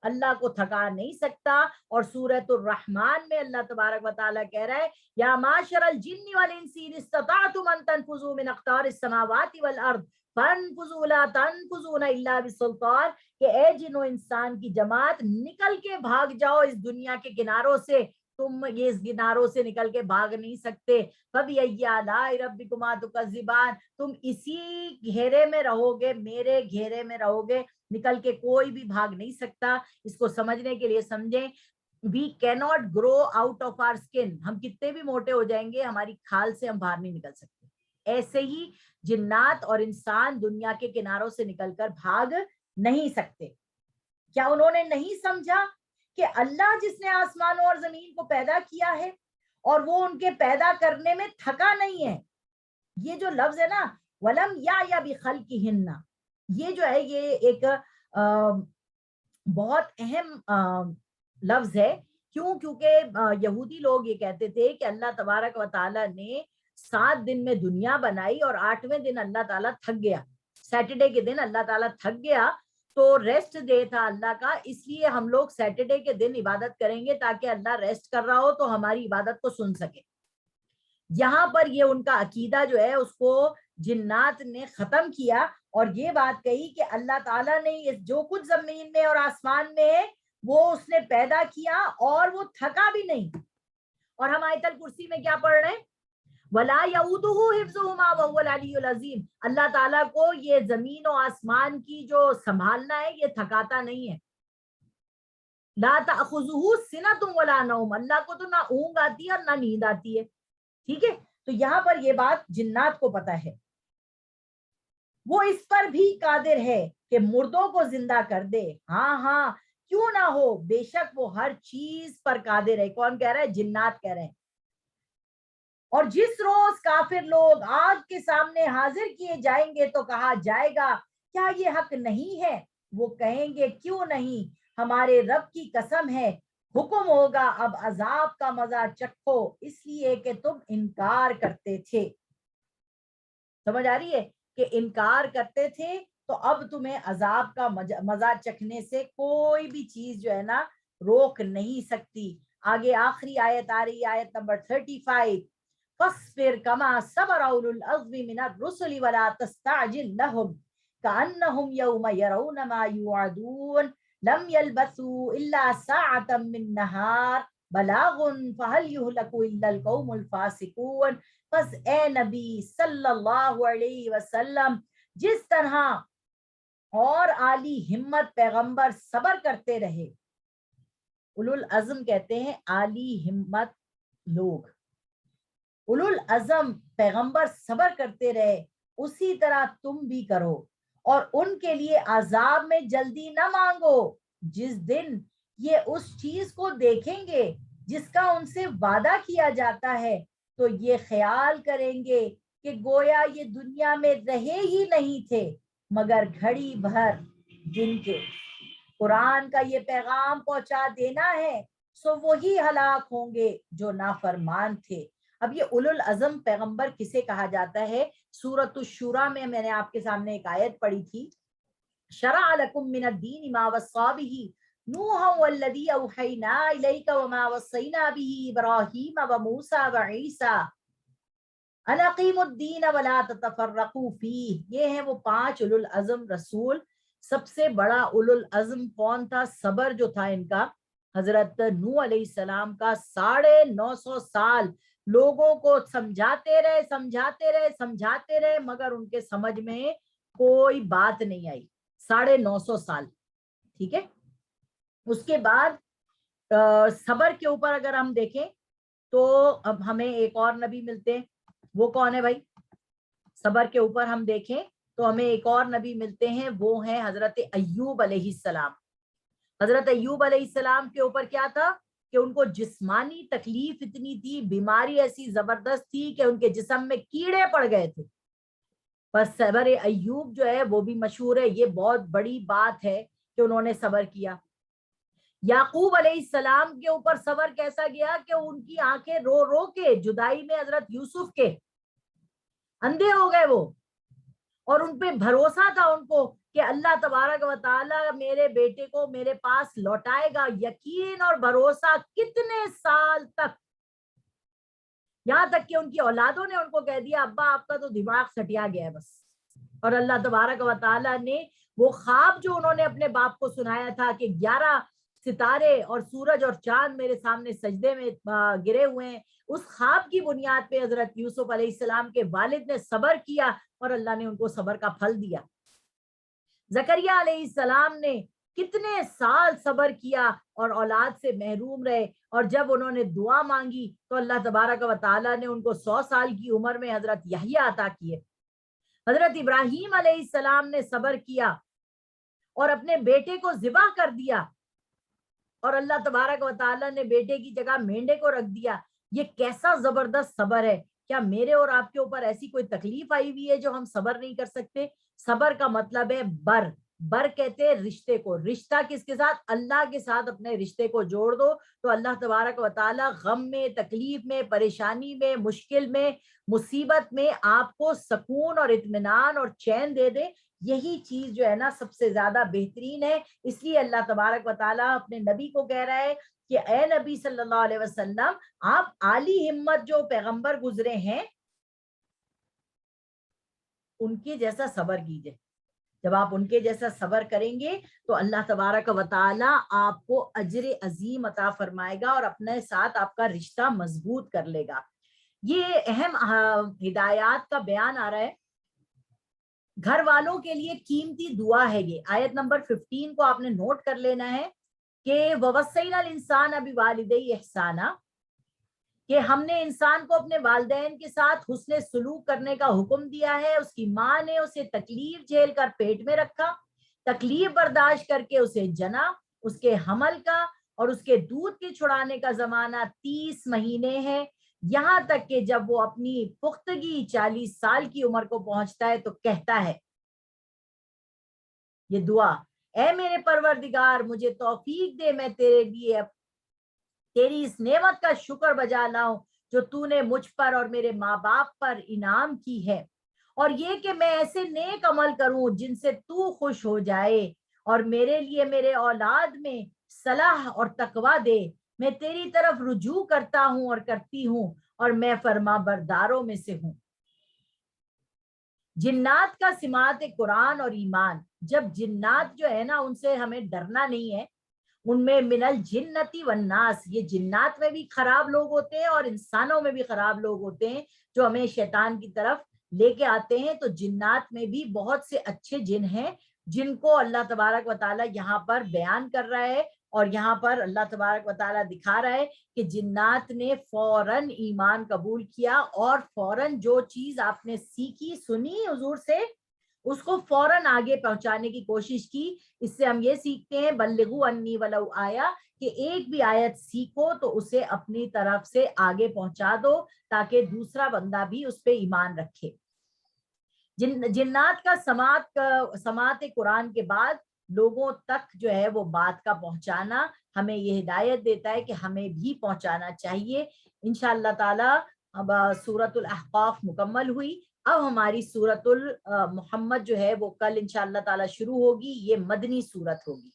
اللہ کو تھکا نہیں سکتا. اور سورۃ الرحمن میں اللہ تبارک و تعالیٰ کہہ رہا ہے یا معاشر الجن والانس ان استطعتم ان تنفذوا من اقطار السماوات والارض فانفذوا لا تنفذون الا بسلطان, کہ اے جن و انسان کی جماعت نکل کے بھاگ جاؤ اس دنیا کے کناروں سے, تم یہ اس کناروں سے نکل کے بھاگ نہیں سکتے. فَبِأَيِّ آلَاءِ رَبِّكُمَا تُكَذِّبَانِ, تم اسی گھیرے میں رہو گے, میرے گھیرے میں رہو گے, نکل کے کوئی بھی بھاگ نہیں سکتا. اس کو سمجھنے کے لیے سمجھیں, we cannot grow out of our skin, ہم کتنے بھی موٹے ہو جائیں گے ہماری کھال سے ہم باہر نہیں نکل سکتے. ایسے ہی جنات اور انسان دنیا کے کناروں سے نکل کر بھاگ نہیں سکتے. کیا انہوں نے نہیں سمجھا کہ اللہ جس نے آسمانوں اور زمین کو پیدا کیا ہے اور وہ ان کے پیدا کرنے میں تھکا نہیں ہے. یہ جو لفظ ہے نا وَلَمْ يَعْيَ بِخَلْقِهِنَّ, یہ جو ہے یہ ایک بہت اہم لفظ ہے. کیوں؟ کیونکہ یہودی لوگ یہ کہتے تھے کہ اللہ تبارک و تعالیٰ نے 7 دن میں دنیا بنائی اور 8ویں دن اللہ تعالیٰ تھک گیا. سیٹرڈے کے دن اللہ تعالیٰ تھک گیا تو ریسٹ ڈے تھا اللہ کا, اس لیے ہم لوگ سیٹرڈے کے دن عبادت کریں گے تاکہ اللہ ریسٹ کر رہا ہو تو ہماری عبادت کو سن سکے. یہاں پر یہ ان کا عقیدہ جو ہے اس کو جنات نے ختم کیا اور یہ بات کہی کہ اللہ تعالیٰ نے جو کچھ زمین میں اور آسمان میں ہے وہ اس نے پیدا کیا اور وہ تھکا بھی نہیں. اور ہم آیت الکرسی میں کیا پڑھ رہے ہیں, وَلَا يَؤُودُهُ حِفْظُهُمَا وَهُوَ الْعَلِيُّ الْعَظِيمُ، اللہ تعالیٰ کو یہ زمین و آسمان کی جو سنبھالنا ہے یہ تھکاتا نہیں ہے. لا تأخذہ سنۃ ولا نوم، اللہ کو تو نہ اونگ آتی ہے اور نہ نیند آتی ہے. ٹھیک ہے، تو یہاں پر یہ بات جنات کو پتا ہے. وہ اس پر بھی قادر ہے کہ مردوں کو زندہ کر دے. ہاں ہاں کیوں نہ ہو، بے شک وہ ہر چیز پر قادر ہے. کون کہہ رہا ہے؟ جنات کہہ رہے ہیں. اور جس روز کافر لوگ آگ کے سامنے حاضر کیے جائیں گے تو کہا جائے گا کیا یہ حق نہیں ہے؟ وہ کہیں گے کیوں نہیں، ہمارے رب کی قسم ہے، حکم ہوگا اب عذاب کا مزہ چکھو، اس لیے کہ تم انکار کرتے تھے. سمجھ آ رہی ہے کہ انکار کرتے تھے تو اب تمہیں عذاب کا مزہ چکھنے سے کوئی بھی چیز جو ہے نا روک نہیں سکتی. آگے آخری آیت آ رہی ہے، آیت نمبر 35. فاصبر كما صبر اولو العزم من الرسل ولا تستعجل لهم كأنهم يوم يرون ما يوعدون لم يلبثوا الا ساعة من نهار بلاغ فهل يهلك الا القوم الفاسقون. بس اے نبی صلی اللہ علیہ وسلم، جس طرح اور عالی ہمت پیغمبر صبر کرتے رہے، اولو العزم کہتے ہیں عالی ہمت لوگ، اولو العزم پیغمبر صبر کرتے رہے، اسی طرح تم بھی کرو. اور ان کے لیے عذاب میں جلدی نہ مانگو جس دن یہ اس چیز کو دیکھیں گے جس کا ان سے وعدہ کیا جاتا ہے تو یہ خیال کریں گے کہ گویا یہ دنیا میں رہے ہی نہیں تھے مگر گھڑی بھر دن کے. قرآن کا یہ پیغام پہنچا دینا ہے سو وہی ہلاک ہوں گے جو نافرمان تھے. اب یہ اولو العزم پیغمبر کسے کہا جاتا ہے؟ سورۃ الشورى میں نے آپ کے سامنے ایک آیت پڑھی تھی، شرع لکم من الدین ما وصی بہ نوحا والذی اوحینا الیک وما وصینا بہ ابراہیم وموسیٰ وعیسیٰ ان اقیموا الدین ولا تتفرقوا فیہ. یہ ہیں وہ 5 اولو العزم رسول. سب سے بڑا اولو العزم کون تھا؟ صبر جو تھا ان کا، حضرت نوح علیہ السلام کا 950 سال لوگوں کو سمجھاتے رہے مگر ان کے سمجھ میں کوئی بات نہیں آئی. 950 سال. ٹھیک ہے، اس کے بعد صبر کے اوپر اگر ہم دیکھیں تو اب ہمیں ایک اور نبی ملتے ہیں. وہ کون ہے بھائی؟ صبر کے اوپر ہم دیکھیں تو ہمیں ایک اور نبی ملتے ہیں، وہ ہیں حضرت ایوب علیہ السلام. حضرت ایوب علیہ السلام کے اوپر کیا تھا کہ ان کو جسمانی تکلیف اتنی تھی، بیماری ایسی زبردست تھی کہ ان کے جسم میں کیڑے پڑ گئے تھے. بس صبر ایوب جو ہے وہ بھی مشہور ہے. یہ بہت بڑی بات ہے کہ انہوں نے صبر کیا. یعقوب علیہ السلام کے اوپر صبر کیسا گیا کہ ان کی آنکھیں رو رو کے جدائی میں حضرت یوسف کے اندھے ہو گئے وہ، اور ان پہ بھروسہ تھا ان کو کہ اللہ تبارک و تعالی میرے بیٹے کو میرے پاس لوٹائے گا. یقین اور بھروسہ کتنے سال تک، یہاں تک کہ ان کی اولادوں نے ان کو کہہ دیا ابا آپ کا تو دماغ سٹیا گیا ہے بس. اور اللہ تبارک و تعالی نے وہ خواب جو انہوں نے اپنے باپ کو سنایا تھا کہ 11 ستارے اور سورج اور چاند میرے سامنے سجدے میں گرے ہوئے ہیں، اس خواب کی بنیاد پہ حضرت یوسف علیہ السلام کے والد نے صبر کیا اور اللہ نے ان کو صبر کا پھل دیا. زکریا علیہ السلام نے کتنے سال صبر کیا اور اولاد سے محروم رہے، اور جب انہوں نے دعا مانگی تو اللہ تبارک و تعالیٰ نے ان کو 100 سال کی عمر میں حضرت یحییٰ عطا کیے. حضرت ابراہیم علیہ السلام نے صبر کیا اور اپنے بیٹے کو ذبح کر دیا، اور اللہ تبارک و تعالیٰ نے بیٹے کی جگہ مینڈے کو رکھ دیا. یہ کیسا زبردست صبر ہے. کیا میرے اور آپ کے اوپر ایسی کوئی تکلیف آئی ہوئی ہے جو ہم صبر نہیں کر سکتے؟ صبر کا مطلب ہے بر کہتے ہیں رشتے کو. رشتہ کس کے ساتھ؟ اللہ کے ساتھ اپنے رشتے کو جوڑ دو تو اللہ تبارک و تعالیٰ غم میں، تکلیف میں، پریشانی میں، مشکل میں، مصیبت میں آپ کو سکون اور اطمینان اور چین دے دے. یہی چیز جو ہے نا سب سے زیادہ بہترین ہے. اس لیے اللہ تبارک و تعالیٰ اپنے نبی کو کہہ رہا ہے کہ اے نبی صلی اللہ علیہ وسلم، آپ عالی ہمت جو پیغمبر گزرے ہیں ان کے جیسا صبر کیجئے. جب آپ ان کے جیسا صبر کریں گے تو اللہ تبارک و تعالیٰ آپ کو اجر عظیم عطا فرمائے گا اور اپنے ساتھ آپ کا رشتہ مضبوط کر لے گا. یہ اہم ہدایات کا بیان آ رہا ہے. گھر والوں کے لیے قیمتی دعا ہے یہ. آیت نمبر 15 کو آپ نے نوٹ کر لینا ہے کہ وَوَصَّيْنَا الْإِنسَانَ بِوَالِدَيْهِ إِحْسَانًا، کہ ہم نے انسان کو اپنے والدین کے ساتھ حسن سلوک کرنے کا حکم دیا ہے. اس کی ماں نے اسے تکلیف جھیل کر پیٹ میں رکھا، تکلیف برداشت کر کے اسے جنا. اس کے حمل کا اور اس کے دودھ کے چھڑانے کا زمانہ 30 مہینے ہے، یہاں تک کہ جب وہ اپنی پختگی 40 سال کی عمر کو پہنچتا ہے تو کہتا ہے یہ دعا، اے میرے پروردگار مجھے توفیق دے، میں تیرے لیے تیری اس نعمت کا شکر بجا لاؤں جو تو نے مجھ پر اور میرے ماں باپ پر انعام کی ہے، اور یہ کہ میں ایسے نیک عمل کروں جن سے تو خوش ہو جائے، اور میرے لیے میرے اولاد میں صلاح اور تقوی دے. میں تیری طرف رجوع کرتا ہوں اور کرتی ہوں، اور میں فرما برداروں میں سے ہوں. جنات کا سماعت قرآن اور ایمان. جب جنات جو ہے نا ان سے ہمیں ڈرنا نہیں ہے. ان میں من الجنتی والناس، یہ جنات میں بھی خراب لوگ ہوتے ہیں اور انسانوں میں بھی خراب لوگ ہوتے ہیں جو ہمیں شیطان کی طرف لے کے آتے ہیں. تو جنات میں بھی بہت سے اچھے جن ہیں جن کو اللہ تبارک و تعالیٰ یہاں پر بیان کر رہا ہے، اور یہاں پر اللہ تبارک و تعالیٰ دکھا رہا ہے کہ جنات نے فوراً ایمان قبول کیا، اور فوراً جو چیز آپ نے سیکھی سنی حضور سے اس کو فوراً آگے پہنچانے کی کوشش کی. اس سے ہم یہ سیکھتے ہیں بلغوا انی ولو آیا، کہ ایک بھی آیت سیکھو تو اسے اپنی طرف سے آگے پہنچا دو تاکہ دوسرا بندہ بھی اس پہ ایمان رکھے. جنات کا سماعت قرآن کے بعد لوگوں تک جو ہے وہ بات کا پہنچانا ہمیں یہ ہدایت دیتا ہے کہ ہمیں بھی پہنچانا چاہیے. انشاءاللہ تعالی اب سورۃ الاحقاف مکمل ہوئی. اب ہماری سورۃ محمد جو ہے وہ کل انشاءاللہ تعالی شروع ہوگی. یہ مدنی سورت ہوگی.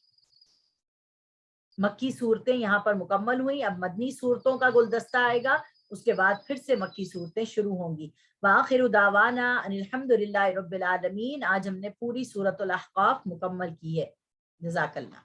مکی صورتیں یہاں پر مکمل ہوئی، اب مدنی صورتوں کا گلدستہ آئے گا، اس کے بعد پھر سے مکی صورتیں شروع ہوں گی. وآخر دعوانا ان الحمدللہ رب العالمین. آج ہم نے پوری سورۃ الاحقاف مکمل کی ہے. جزاک اللہ.